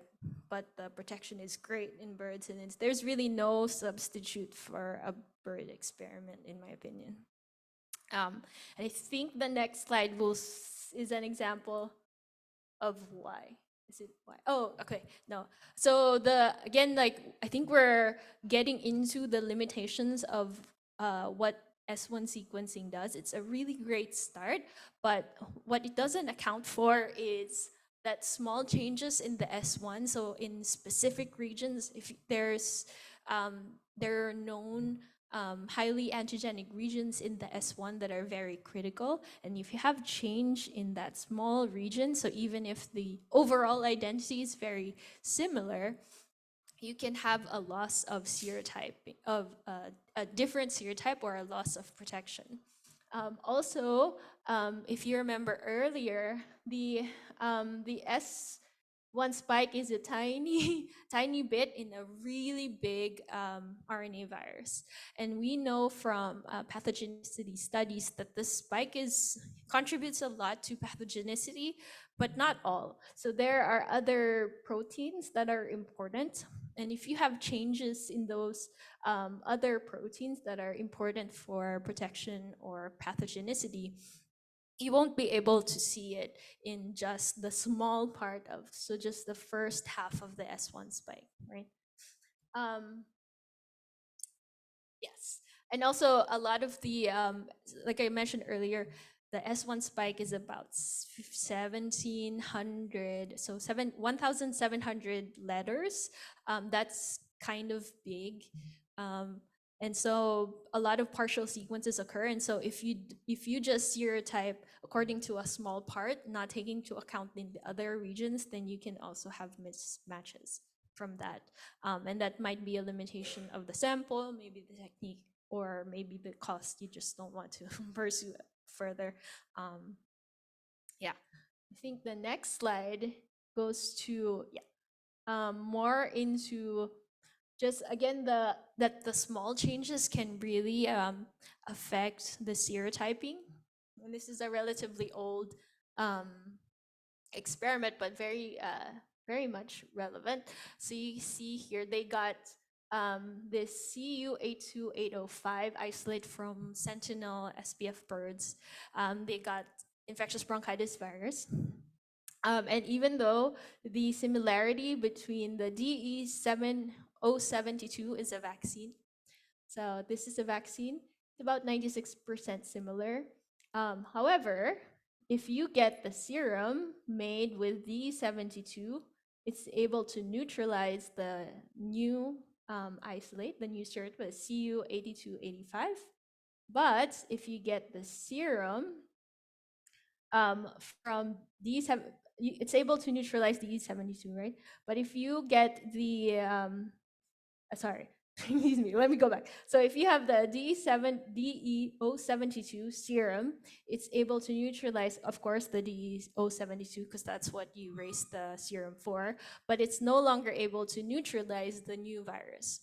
but the protection is great in birds, and there's really no substitute for a bird experiment, in my opinion. And I think the next slide is an example of why. Is it why? Oh, okay. No. So again, like, I think we're getting into the limitations of what S1 sequencing does. It's a really great start, but what it doesn't account for is that small changes in the S1. So in specific regions, if there are known highly antigenic regions in the S1 that are very critical. And if you have change in that small region, so even if the overall identity is very similar, you can have a loss of serotype, of a different serotype, or a loss of protection. Also, if you remember earlier, the S1 spike is a tiny, tiny bit in a really big RNA virus. And we know from pathogenicity studies that this spike contributes a lot to pathogenicity, but not all. So there are other proteins that are important. And if you have changes in those other proteins that are important for protection or pathogenicity, you won't be able to see it in just the small part of, so just the first half of the S1 spike, right? Yes. And also a lot of the, like I mentioned earlier, the S1 spike is about 1,700, so 1,700 letters. That's kind of big. And so a lot of partial sequences occur. And so if you just serotype according to a small part, not taking into account in the other regions, then you can also have mismatches from that. And that might be a limitation of the sample, maybe the technique, or maybe the cost. You just don't want to pursue it further. Yeah, I think the next slide goes to more into just again that the small changes can really affect the serotyping. And this is a relatively old experiment, but very much relevant. So you see here they got this CU82805 isolate from sentinel SPF birds. They got infectious bronchitis virus. And even though the similarity between the DE7072 is a vaccine, so this is a vaccine, it's about 96% similar. However, if you get the serum made with D72, it's able to neutralize the new isolate, the new serotype, CU8285. But if you get the serum from these, it's able to neutralize the E72, right? But if you get the, sorry, excuse me, let me go back. So if you have the DE072 serum, it's able to neutralize, of course, the DE072, because that's what you raised the serum for, but it's no longer able to neutralize the new virus,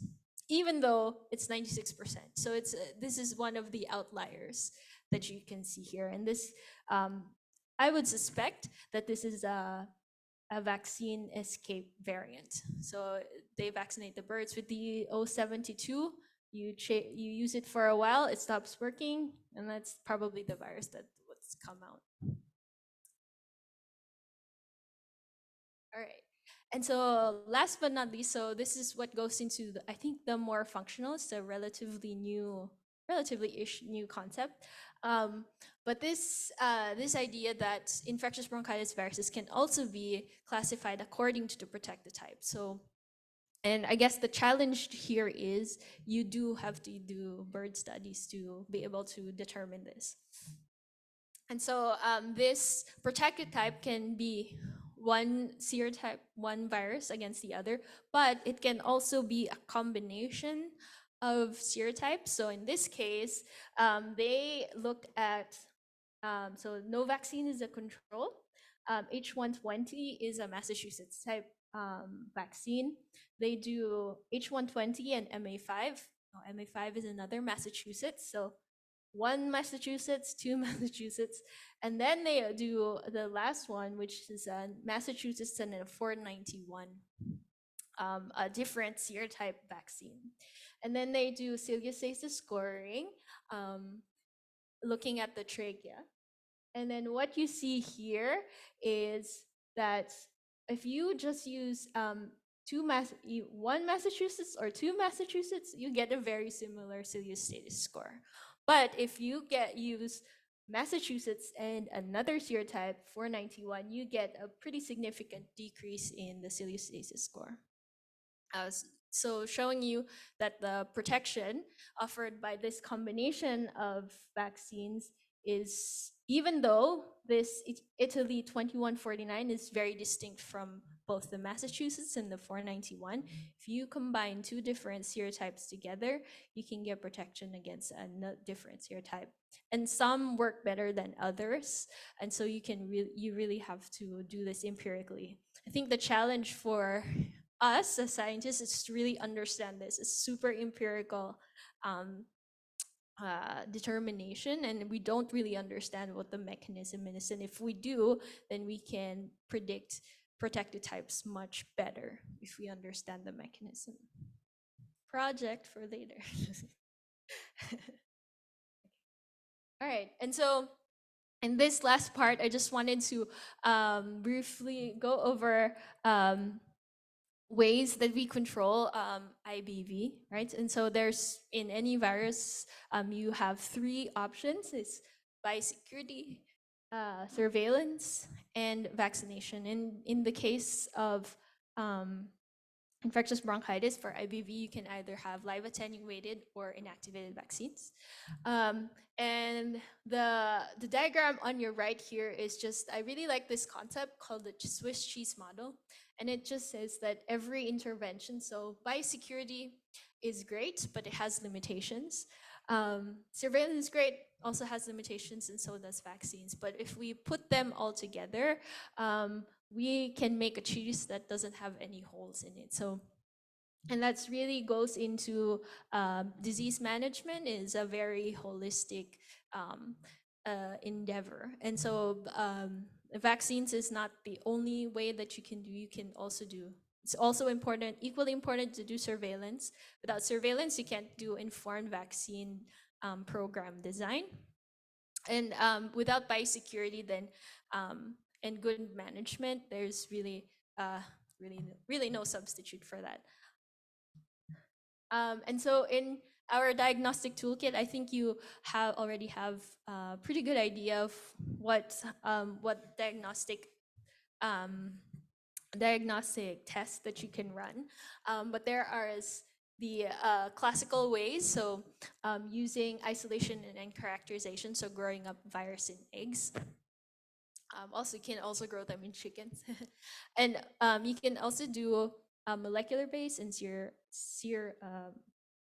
even though it's 96%. So this is one of the outliers that you can see here. And this, I would suspect that this is a vaccine escape variant. So they vaccinate the birds with the 072. You use it for a while, it stops working, and that's probably the virus that what's come out. All right. And so last but not least, so this is what goes into I think the more functional, it's a relatively new-ish new concept. But this idea that infectious bronchitis viruses can also be classified according to the protected type. So, and I guess the challenge here is you do have to do bird studies to be able to determine this. And so this protected type can be one serotype, one virus against the other, but it can also be a combination of serotypes. So in this case, they looked at, so no vaccine is a control. H120 is a Massachusetts type vaccine. They do H120 and MA5. Oh, MA5 is another Massachusetts. So one Massachusetts, two Massachusetts, and then they do the last one, which is a Massachusetts and a 491, a different serotype vaccine. And then they do ciliastasis scoring, looking at the trachea. And then what you see here is that if you just use one Massachusetts or two Massachusetts, you get a very similar ciliastasis score. But if you use Massachusetts and another serotype, 491, you get a pretty significant decrease in the ciliastasis score. So showing you that the protection offered by this combination of vaccines is, even though this Italy 2149 is very distinct from both the Massachusetts and the 491, if you combine two different serotypes together, you can get protection against a different serotype. And some work better than others. And so you really have to do this empirically. I think the challenge for us as scientists is to really understand this. It's super empirical determination, and we don't really understand what the mechanism is. And if we do, then we can predict protected types much better if we understand the mechanism. Project for later. All right, and so in this last part, I just wanted to briefly go over ways that we control IBV, right? And so there's, in any virus, you have three options. It's biosecurity, surveillance, and vaccination. And in the case of infectious bronchitis for IBV, you can either have live attenuated or inactivated vaccines. And the diagram on your right here is just, I really like this concept called the Swiss cheese model. And it just says that every intervention, so biosecurity is great, but it has limitations. Surveillance is great, also has limitations, and so does vaccines. But if we put them all together, we can make a cheese that doesn't have any holes in it. So, and that's really goes into disease management is a very holistic endeavor. And so vaccines is not the only way that you can do. You can also do, it's also important, equally important to do surveillance. Without surveillance, you can't do informed vaccine program design. And without biosecurity, then and good management, there's really no substitute for that. And so in our diagnostic toolkit, I think you already have a pretty good idea of what diagnostic tests that you can run. But there are the classical ways, so using isolation and characterization, so growing up virus in eggs. Also, you can also grow them in chickens. And you can also do molecular based and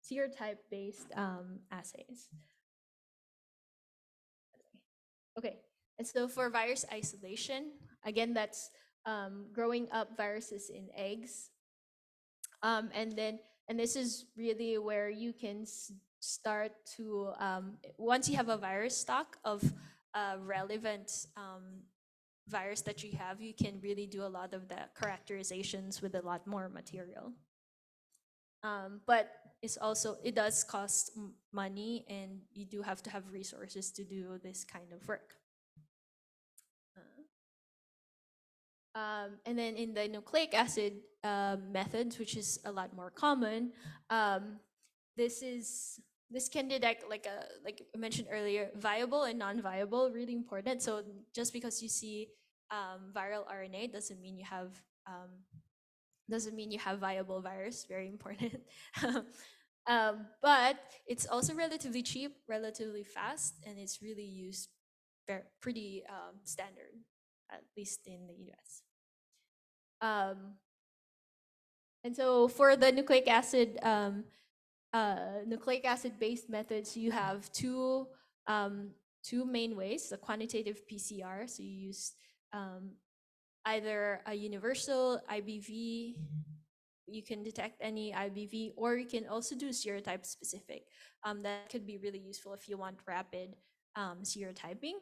serotype-based assays. Okay, and so for virus isolation, again, that's growing up viruses in eggs. And this is really where you can start to, once you have a virus stock of relevant virus that you have, you can really do a lot of the characterizations with a lot more material. But it does cost money, and you do have to have resources to do this kind of work. And then in the nucleic acid methods, which is a lot more common, this can detect, like I mentioned earlier, viable and non-viable, really important. So just because you see viral RNA doesn't mean you have viable virus. Very important. But it's also relatively cheap, relatively fast, and it's really used pretty standard, at least in the US. And so for the nucleic acid based methods, you have two main ways: the quantitative PCR. So you use either a universal IBV, you can detect any IBV, or you can also do serotype specific. That could be really useful if you want rapid serotyping.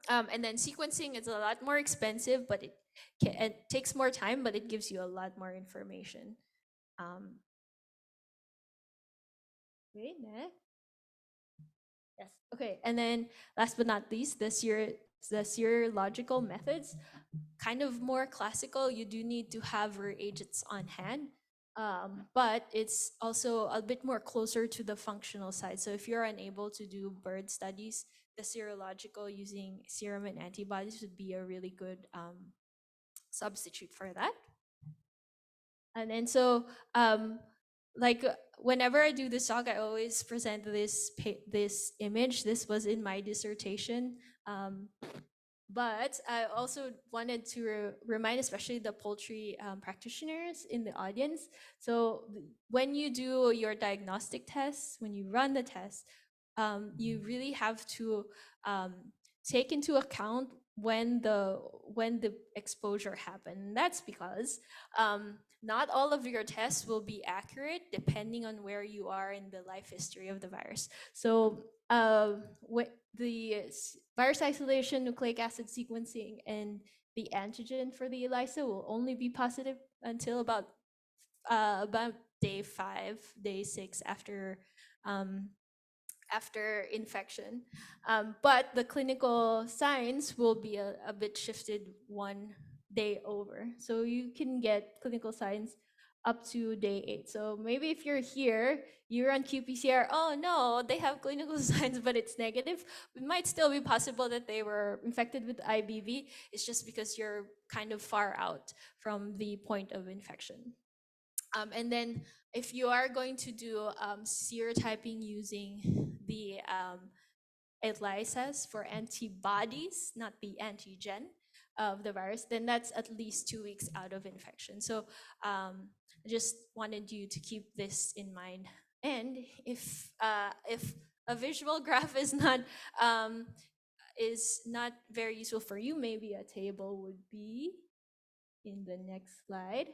And then sequencing is a lot more expensive, but it takes more time, but it gives you a lot more information. Okay, next. Yes. Okay, and then last but not least, the serological methods, kind of more classical. You do need to have reagents on hand, but it's also a bit more closer to the functional side. So if you're unable to do bird studies, the serological using serum and antibodies would be a really good substitute for that. And then so like whenever I do this talk, I always present this image. This was in my dissertation. But I also wanted to remind, especially the poultry practitioners in the audience. So when you do your diagnostic tests, when you run the test, you really have to take into account when the exposure happened. And that's because not all of your tests will be accurate depending on where you are in the life history of the virus. So the virus isolation, nucleic acid sequencing, and the antigen for the ELISA will only be positive until about day 5, day 6 after infection. But the clinical signs will be a bit shifted one day over. So you can get clinical signs up to day 8. So maybe if you're here, you're on qPCR, oh no, they have clinical signs, but it's negative. It might still be possible that they were infected with IBV. It's just because you're kind of far out from the point of infection. And then if you are going to do serotyping using the ELISAs for antibodies, not the antigen of the virus, then that's at least 2 weeks out of infection. So I just wanted you to keep this in mind. And if a visual graph is not very useful for you, maybe a table would be in the next slide.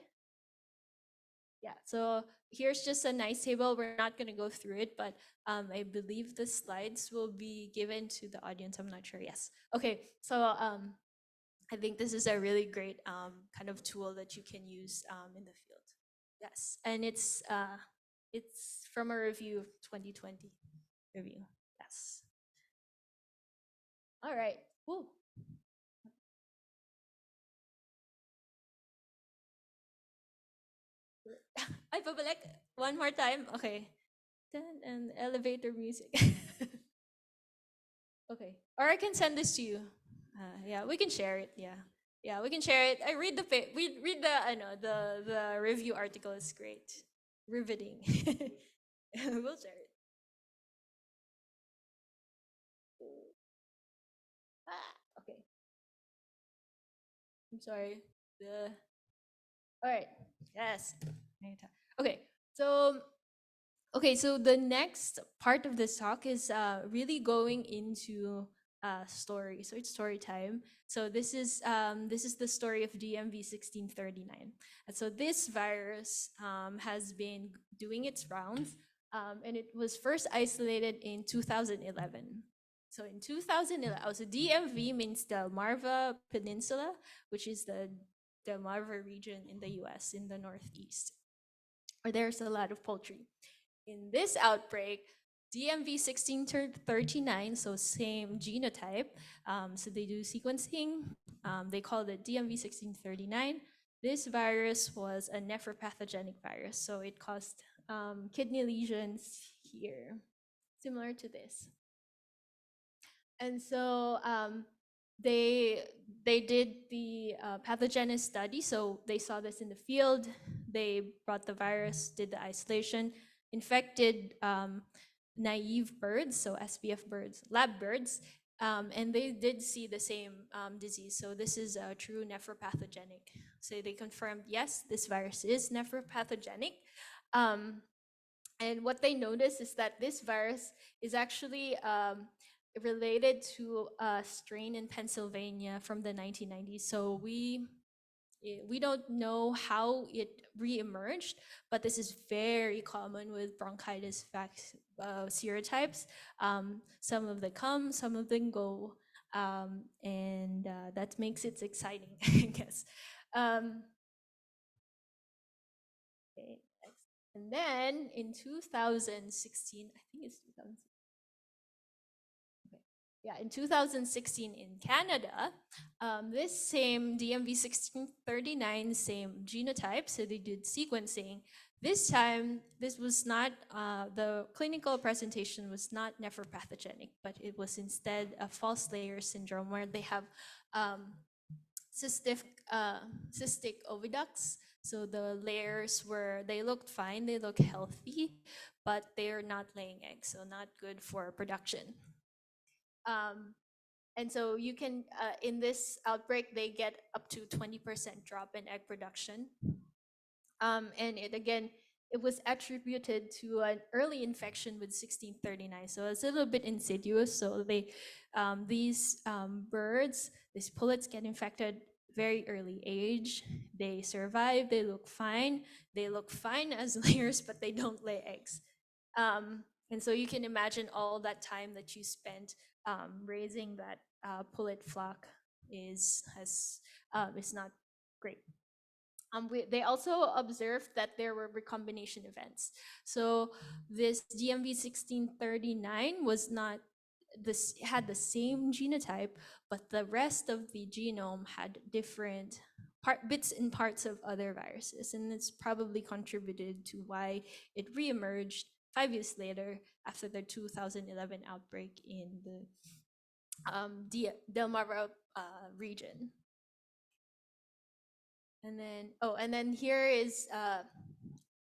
Yeah, so here's just a nice table. We're not going to go through it, but I believe the slides will be given to the audience. I'm not sure. Yes. Okay, so I think this is a really great kind of tool that you can use in the field. Yes, and it's from a review, 2020 review. Yes. All right. Woo. Ay, pabalik. One more time. Okay. And elevator music. Okay. Or I can send this to you. Yeah, we can share it. Yeah. Yeah, we can share it. I read the the review article is great. Riveting. We'll share it. Okay. I'm sorry. All right. Yes. Okay. So the next part of this talk is really going into story. So it's story time. So this is the story of DMV 1639. And so this virus has been doing its rounds, and it was first isolated in 2011. So in 2011, so DMV means Delmarva Peninsula, which is the Delmarva region in the US in the Northeast, where there's a lot of poultry. In this outbreak, DMV 1639, so same genotype, so they do sequencing, they called it DMV 1639. This virus was a nephropathogenic virus, so it caused kidney lesions here, similar to this. And so they did the pathogenesis study. So they saw this in the field. They brought the virus, did the isolation, infected naive birds, so SPF birds, lab birds, and they did see the same disease. So this is a true nephropathogenic. So they confirmed, yes, this virus is nephropathogenic. And what they noticed is that this virus is actually related to a strain in Pennsylvania from the 1990s. So we don't know how it reemerged, but this is very common with bronchitis serotypes. Some of them come, some of them go, and that makes it exciting, I guess. Okay, next. And then in 2016, I think it's 2016. Yeah, in 2016 in Canada, this same DMV 1639, same genotype, so they did sequencing. This time, this was not, the clinical presentation was not nephropathogenic, but it was instead a false layer syndrome where they have cystic oviducts. So the layers they looked fine, they look healthy, but they're not laying eggs, so not good for production. And so you can, in this outbreak, they get up to 20% drop in egg production. And it was attributed to an early infection with 1639. So it's a little bit insidious. So these birds, these pullets get infected very early age. They survive, they look fine. They look fine as layers, but they don't lay eggs. And so you can imagine all that time that you spent raising that pullet flock is not great. They also observed that there were recombination events. So this DMV 1639 had the same genotype, but the rest of the genome had different bits and parts of other viruses, and it's probably contributed to why it reemerged 5 years later after the 2011 outbreak in the Delmarva region. And then here is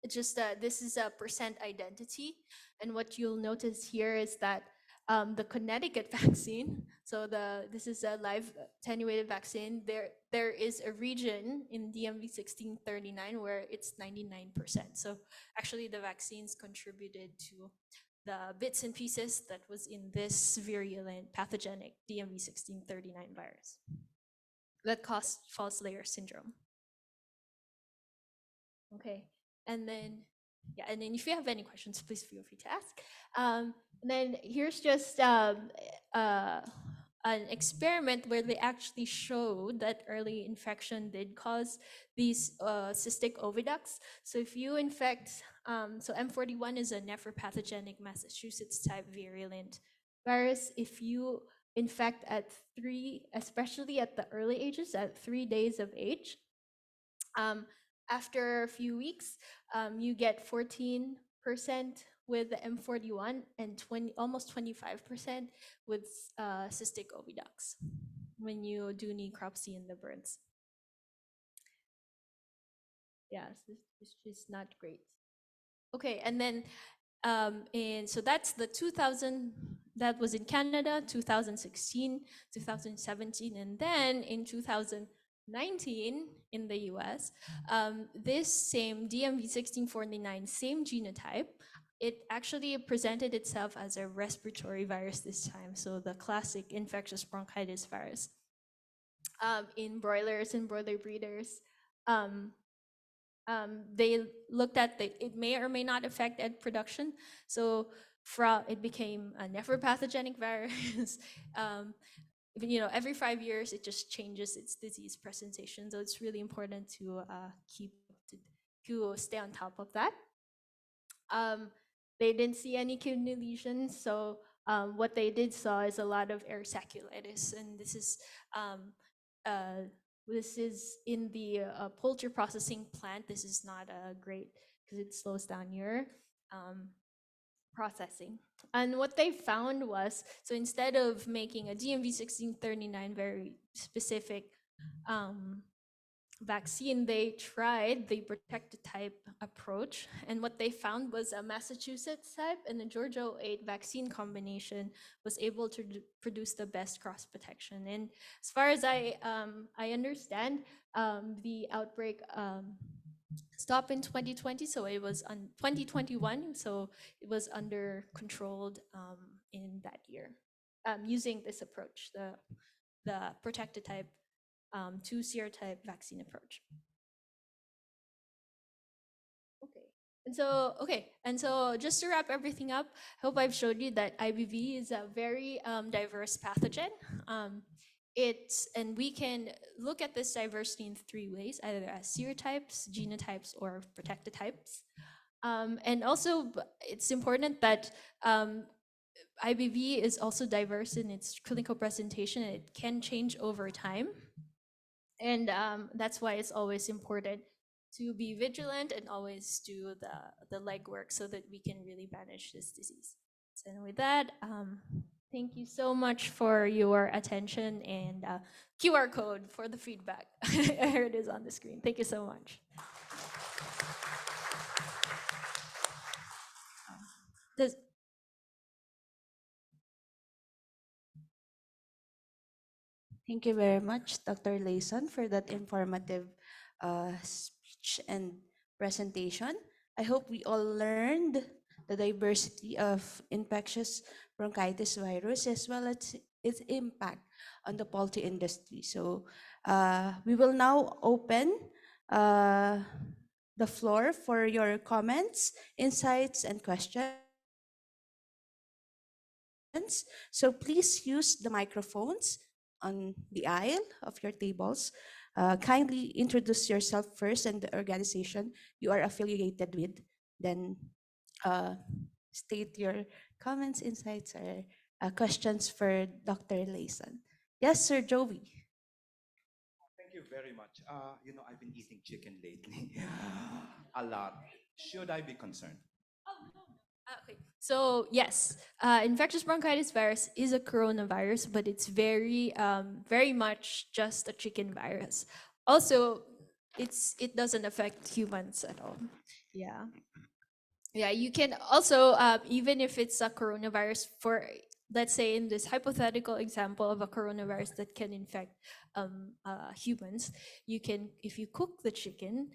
this is a percent identity, and what you'll notice here is that the Connecticut vaccine. So this is a live attenuated vaccine. There is a region in DMV 1639 where it's 99%. So actually, the vaccines contributed to the bits and pieces that was in this virulent pathogenic DMV 1639 virus that caused false layer syndrome. Okay, and then if you have any questions, please feel free to ask. And then here's just an experiment where they actually showed that early infection did cause these cystic oviducts. So if you infect, so M41 is a nephropathogenic Massachusetts type virulent virus. If you infect at 3, especially at the early ages, at 3 days of age, after a few weeks, you get 14% with the M41 and almost 25% with cystic oviducts when you do necropsy in the birds. Yes, it's just not great. Okay, and then so that's the 2000, that was in Canada, 2016, 2017, and then in 2019 in the US, this same DMV 1649, same genotype, it actually presented itself as a respiratory virus this time, so the classic infectious bronchitis virus. In broilers and broiler breeders, they looked at it may or may not affect egg production. So it became a never pathogenic virus. Every 5 years it just changes its disease presentation. So it's really important to to stay on top of that. They didn't see any kidney lesions, so what they did saw is a lot of erisaculitis, and um, uh, this is in the poultry processing plant. This is not great because it slows down your um, processing. And what they found was, so instead of making a DMV 1639 very specific vaccine, they tried the protected type approach. And what they found was a Massachusetts type and a Georgia 08 vaccine combination was able to produce the best cross protection. And as far as I understand, the outbreak stopped in 2020, so it was on 2021, so it was under controlled in that year, using this approach, the protected type to serotype vaccine approach. And so just to wrap everything up, I hope I've showed you that IBV is a very diverse pathogen. And we can look at this diversity in three ways, either as serotypes, genotypes, or protected types. And also, it's important that IBV is also diverse in its clinical presentation. It can change over time. And that's why it's always important to be vigilant and always do the legwork so that we can really manage this disease. And with that, thank you so much for your attention, and QR code for the feedback. Here it is on the screen. Thank you so much. Does, Thank you very much, Dr. Leyson, for that informative speech and presentation. I hope we all learned the diversity of infectious bronchitis virus as well as its impact on the poultry industry. So we will now open the floor for your comments, insights, and questions. So please use the microphones on the aisle of your tables. Kindly introduce yourself first and the organization you are affiliated with. Then state your comments, insights, or questions for Dr. Leyson. Yes, Sir Joey. Thank you very much. I've been eating chicken lately a lot. Should I be concerned? Okay. So yes, infectious bronchitis virus is a coronavirus, but it's very much just a chicken virus. Also, it doesn't affect humans at all. Yeah. Yeah, you can also, even if it's a coronavirus, for let's say in this hypothetical example of a coronavirus that can infect humans, you can, if you cook the chicken,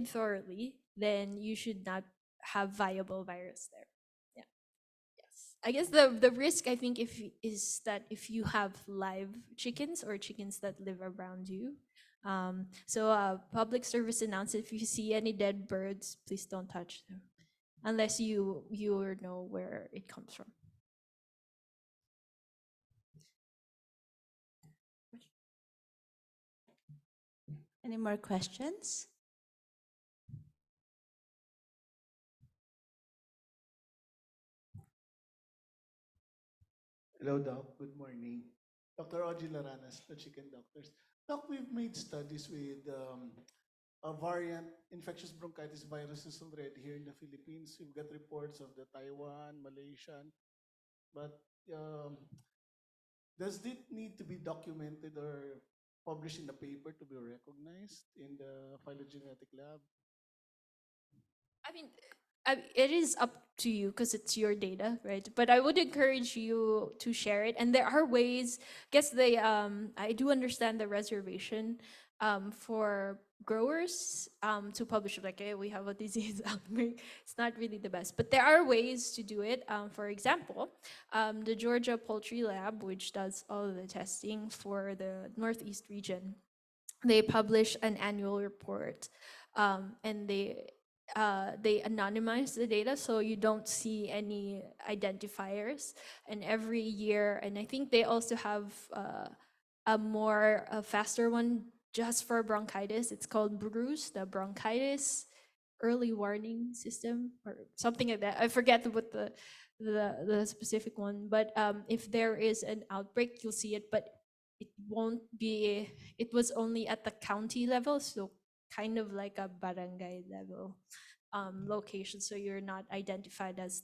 thoroughly, then you should not have viable virus there. Yeah. Yes. I guess the risk, I think, is that if you have live chickens or chickens that live around you. So public service announcement: if you see any dead birds, please don't touch them unless you know where it comes from. Any more questions? Hello, Doc. Good morning. Dr. Oji Laranas, the chicken doctors. Doc, we've made studies with a variant infectious bronchitis viruses already here in the Philippines. We've got reports of the Taiwan, Malaysian, but does it need to be documented or published in the paper to be recognized in the phylogenetic lab? I mean, it is up to you because it's your data, right? But I would encourage you to share it. And there are ways. Guess I do understand the reservation for growers to publish like, hey, we have a disease outbreak. It's not really the best, but there are ways to do it. For example, the Georgia Poultry Lab, which does all of the testing for the Northeast region, they publish an annual report, and they anonymize the data, so you don't see any identifiers. And every year, and I think they also have a faster one just for bronchitis. It's called BRUCE, the bronchitis early warning system or something like that. I forget what the specific one, but if there is an outbreak, you'll see it, but it won't be. It was only at the county level, so kind of like a barangay level location, so you're not identified as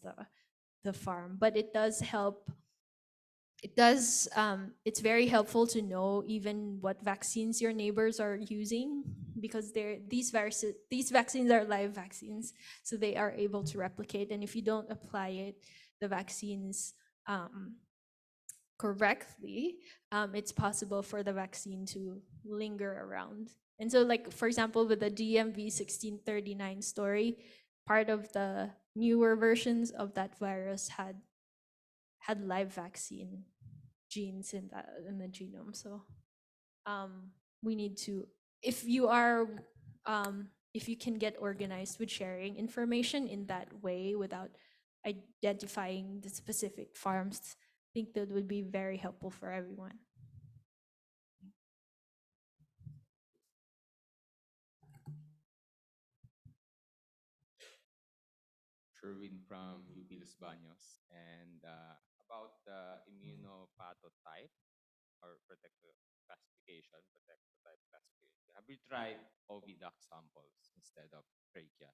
the farm, but it does help. It's very helpful to know even what vaccines your neighbors are using, because these vaccines are live vaccines, so they are able to replicate, and if you don't apply the vaccines correctly, it's possible for the vaccine to linger around. And so, like, for example, with the DMV 1639 story, part of the newer versions of that virus had live vaccine genes in the genome. So we need to, if you are if you can get organized with sharing information in that way without identifying the specific farms, I think that would be very helpful for everyone. Sherwin from UP Los Baños, and about the immunopathotype or protectotype classification. Have you tried OviDoc samples instead of trachea?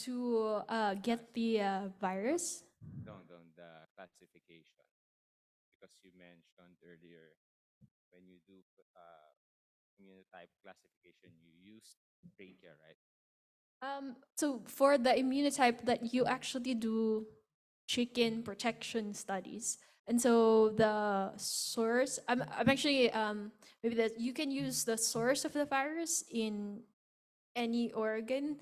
To get the virus. No, the classification, because you mentioned earlier when you do immunotype classification, you use trachea, right? So for the immunotype, that you actually do chicken protection studies. And so the source, I'm actually, maybe that you can use the source of the virus in any organ,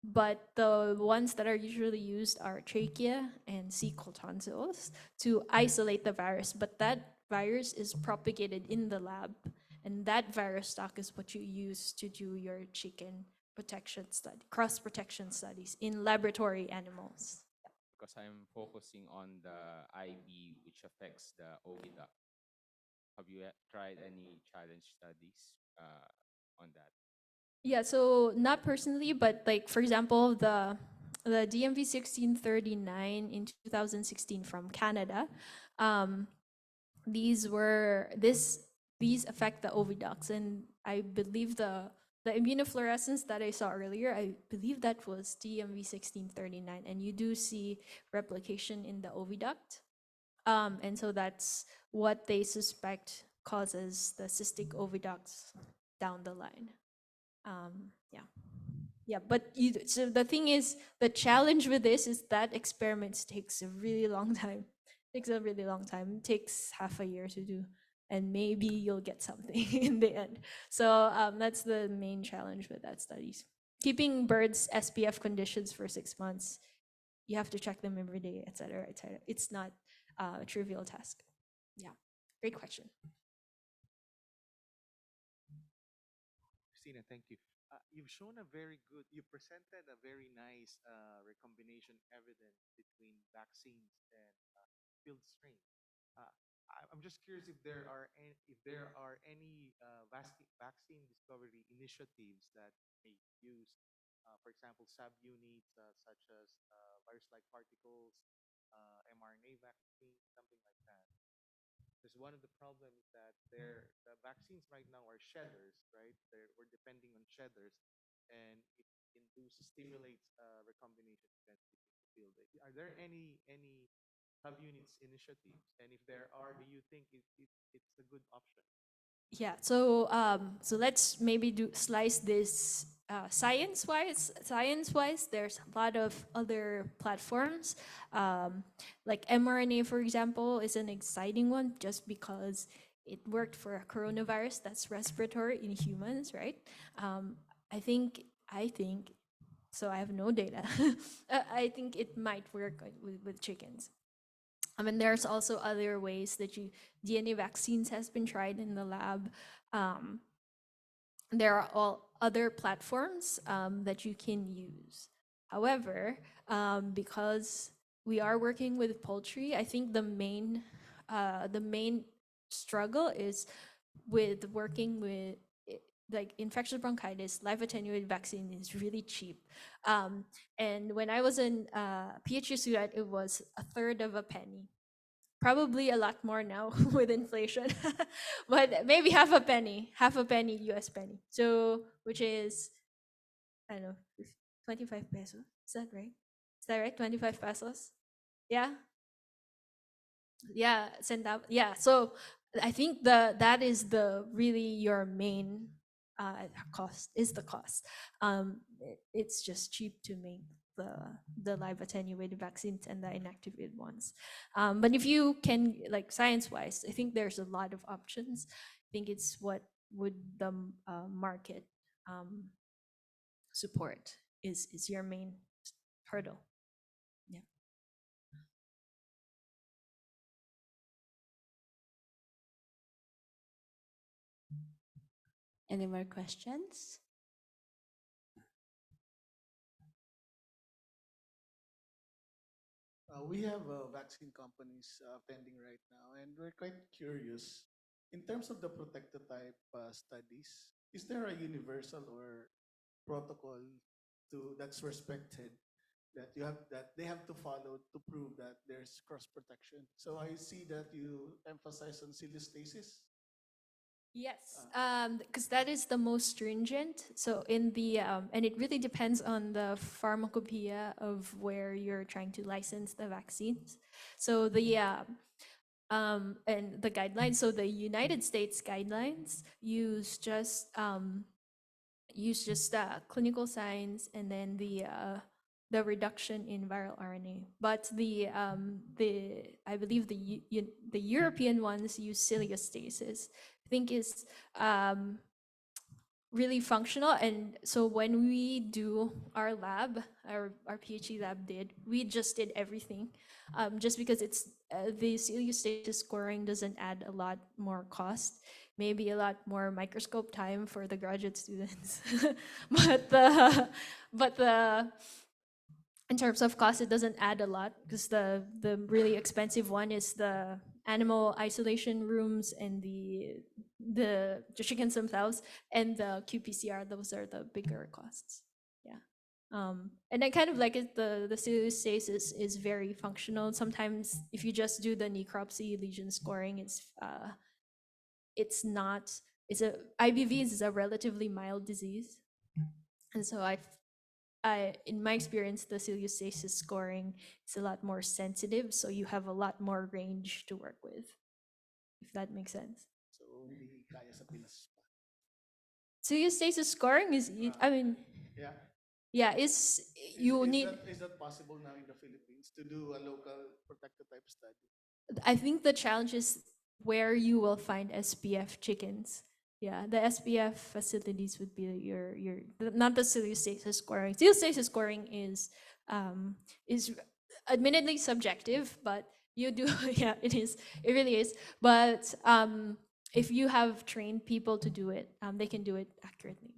but the ones that are usually used are trachea and cecal tonsils to isolate the virus. But that virus is propagated in the lab, and that virus stock is what you use to do your chicken protection study, cross protection studies in laboratory animals. Because I'm focusing on the IB, which affects the OviDoc. Have you tried any challenge studies on that? Yeah, so not personally, but like for example, the DMV 1639 in 2016 from Canada, these were these affect the oviducts, and I believe the immunofluorescence that I saw earlier, I believe that was DMV 1639, and you do see replication in the oviduct, and so that's what they suspect causes the cystic oviducts down the line. Yeah. Yeah, but so the thing is, the challenge with this is that experiments takes a really long time. Takes a really long time. It takes half a year to do, and maybe you'll get something in the end. So that's the main challenge with that studies. Keeping birds SPF conditions for 6 months, you have to check them every day, etc., etc. It's not a trivial task. Yeah, great question. Christina, thank you. You presented a very nice recombination evidence between vaccines and field strain. Uh, I'm just curious if there are any vaccine discovery initiatives that may use, for example, subunits such as virus-like particles, mRNA vaccine, something like that. Because one of the problems is that the vaccines right now are shedders, right? We're depending on shedders, and it stimulates recombination events between the field. Are there any subunits initiatives? And if there are, do you think it's a good option? Yeah, so let's maybe do slice this science-wise. Science-wise, there's a lot of other platforms, like mRNA, for example, is an exciting one just because it worked for a coronavirus that's respiratory in humans, right? I think, so I have no data. I think it might work with chickens. I mean, there's also other ways that DNA vaccines has been tried in the lab. There are other platforms that you can use. However, because we are working with poultry, I think the main struggle is with working with like infectious bronchitis. Live attenuated vaccine is really cheap, and when I was in PhD student, it was a third of a penny. Probably a lot more now with inflation, but maybe half a penny US penny. So which is, I don't know, 25 pesos. Is that right? Is that right? 25 pesos? Yeah. Yeah, centavo. Yeah. So I think that is the really your main cost is the cost. It's just cheap to make the live attenuated vaccines and the inactivated ones. But if you can, like science wise, I think there's a lot of options. I think it's what would the market um, support is your main hurdle. Yeah. Any more questions? We have vaccine companies pending right now, and we're quite curious. In terms of the protectotype studies, is there a universal or protocol that's respected that they have to follow to prove that there's cross protection? So I see that you emphasize on cholestasis. Yes, because that is the most stringent. So in the and it really depends on the pharmacopoeia of where you're trying to license the vaccines. So the and the guidelines. So the United States guidelines use just clinical signs and then the reduction in viral RNA. But the I believe the European ones use ciliastasis. I think is really functional. And so when we do our lab, our PhD lab we just did everything, just because it's the ciliastasis scoring doesn't add a lot more cost, maybe a lot more microscope time for the graduate students, but the in terms of cost, it doesn't add a lot because the really expensive one is the animal isolation rooms and the chickens themselves and the qPCR. Those are the bigger costs. Yeah. And I kind of like it. The ciliastasis is very functional. Sometimes if you just do the necropsy lesion scoring, it's not. It's a IBV is a relatively mild disease, and so in my experience, the ciliastasis scoring is a lot more sensitive, so you have a lot more range to work with, if that makes sense. So hindi kaya sa Pinas pa. Ciliastasis scoring I mean, Yeah. yeah, is you need. Is that possible now in the Philippines to do a local protectotype study? I think the challenge is where you will find SPF chickens. Yeah, the SPF facilities would be not the ciliastasis scoring. Ciliastasis scoring is admittedly subjective, but you do yeah, it really is. But if you have trained people to do it, they can do it accurately.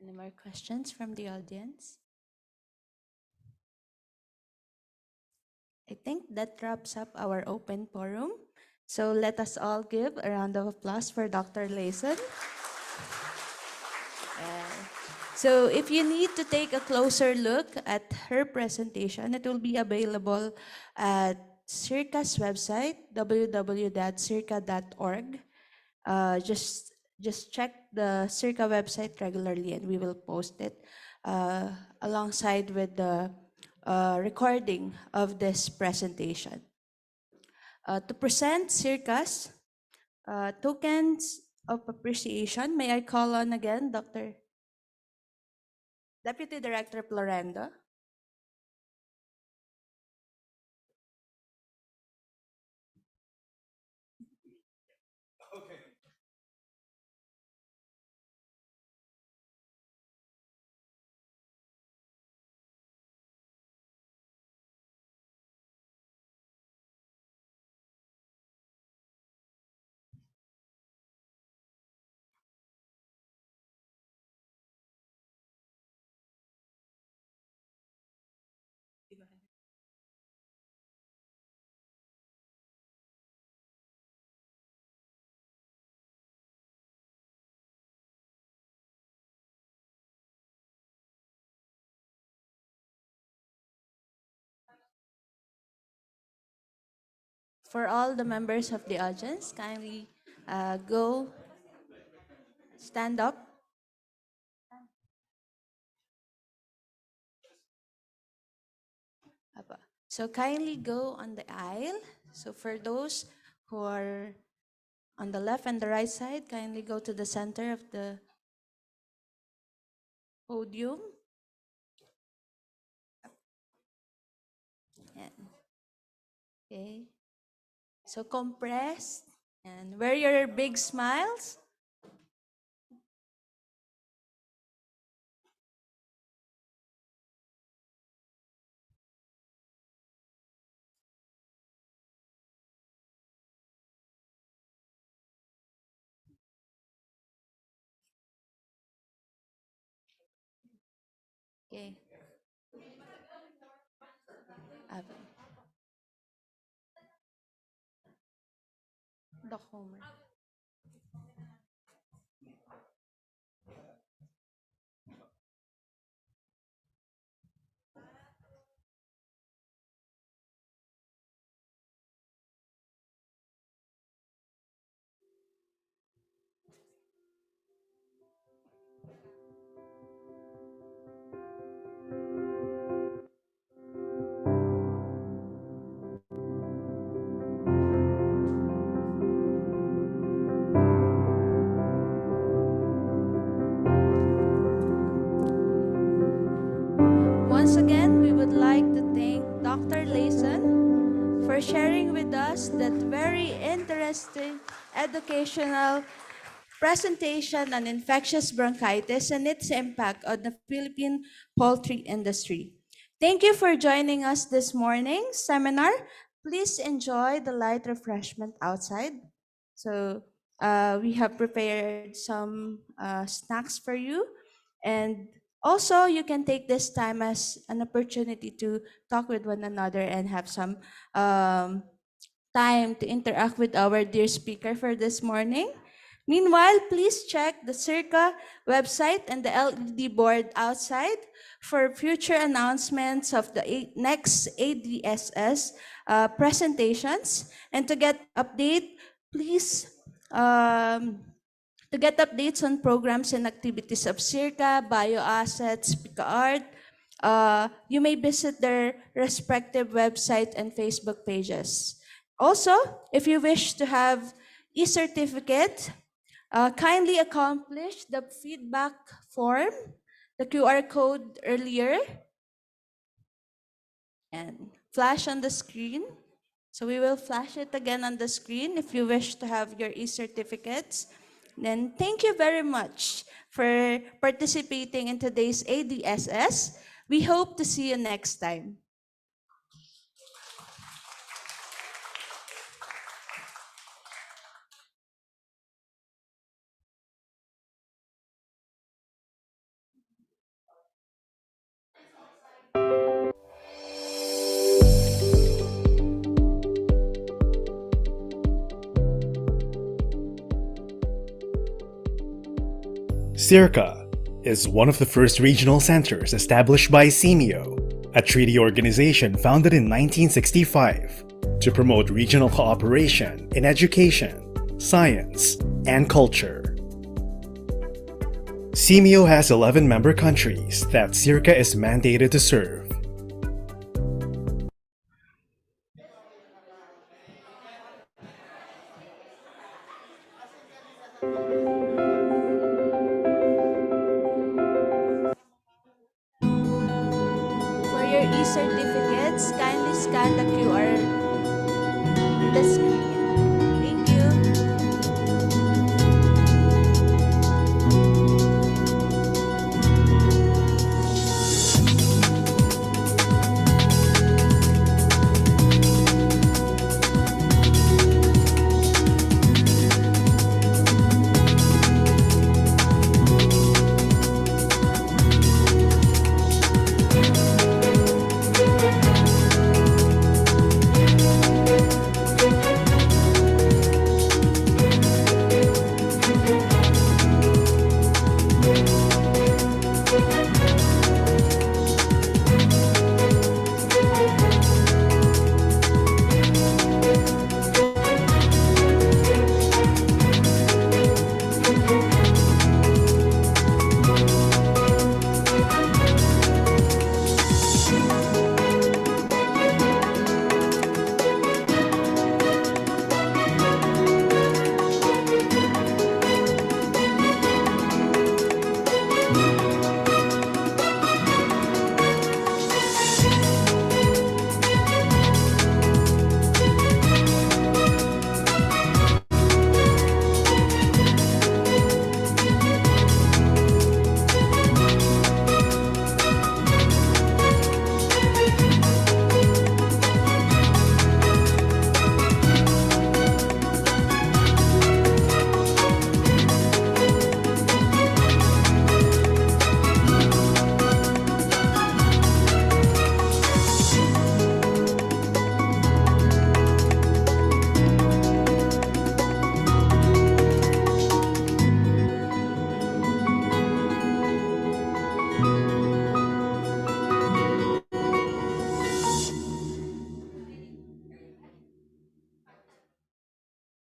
Any more questions from the audience? I think that wraps up our open forum. So let us all give a round of applause for Dr. Leyson. So if you need to take a closer look at her presentation, it will be available at SEARCA's website, www.searca.org. Just check the SEARCA website regularly and we will post it alongside with the recording of this presentation. To present SEARCA's tokens of appreciation, may I call on again Dr. Deputy Director Florendo. For all the members of the audience, kindly go stand up. Aba. So kindly go on the aisle. So for those who are on the left and the right side, kindly go to the center of the podium. And, okay. So compress and wear your big smiles. Okay. Aba. Doc Homer. Once again, we would like to thank Dr. Leyson for sharing with us that very interesting educational presentation on infectious bronchitis and its impact on the Philippine poultry industry. Thank you for joining us this morning's seminar. Please enjoy the light refreshment outside. So we have prepared some snacks for you. And also, you can take this time as an opportunity to talk with one another and have some time to interact with our dear speaker for this morning. Meanwhile, please check the SEARCA website and the LED board outside for future announcements of the next ADSS presentations. And to get please um, to get updates on programs and activities of SEARCA, Bioassets, PicaArt, you may visit their respective website and Facebook pages. Also, if you wish to have e-certificate, kindly accomplish the feedback form, the QR code earlier, and flash on the screen. So we will flash it again on the screen if you wish to have your e-certificates. Then thank you very much for participating in today's ADSS. We hope to see you next time. SEARCA is one of the first regional centers established by SEMIO, a treaty organization founded in 1965 to promote regional cooperation in education, science, and culture. SEMIO has 11 member countries that SEARCA is mandated to serve. For your e-certificates, kindly scan the QR in the screen.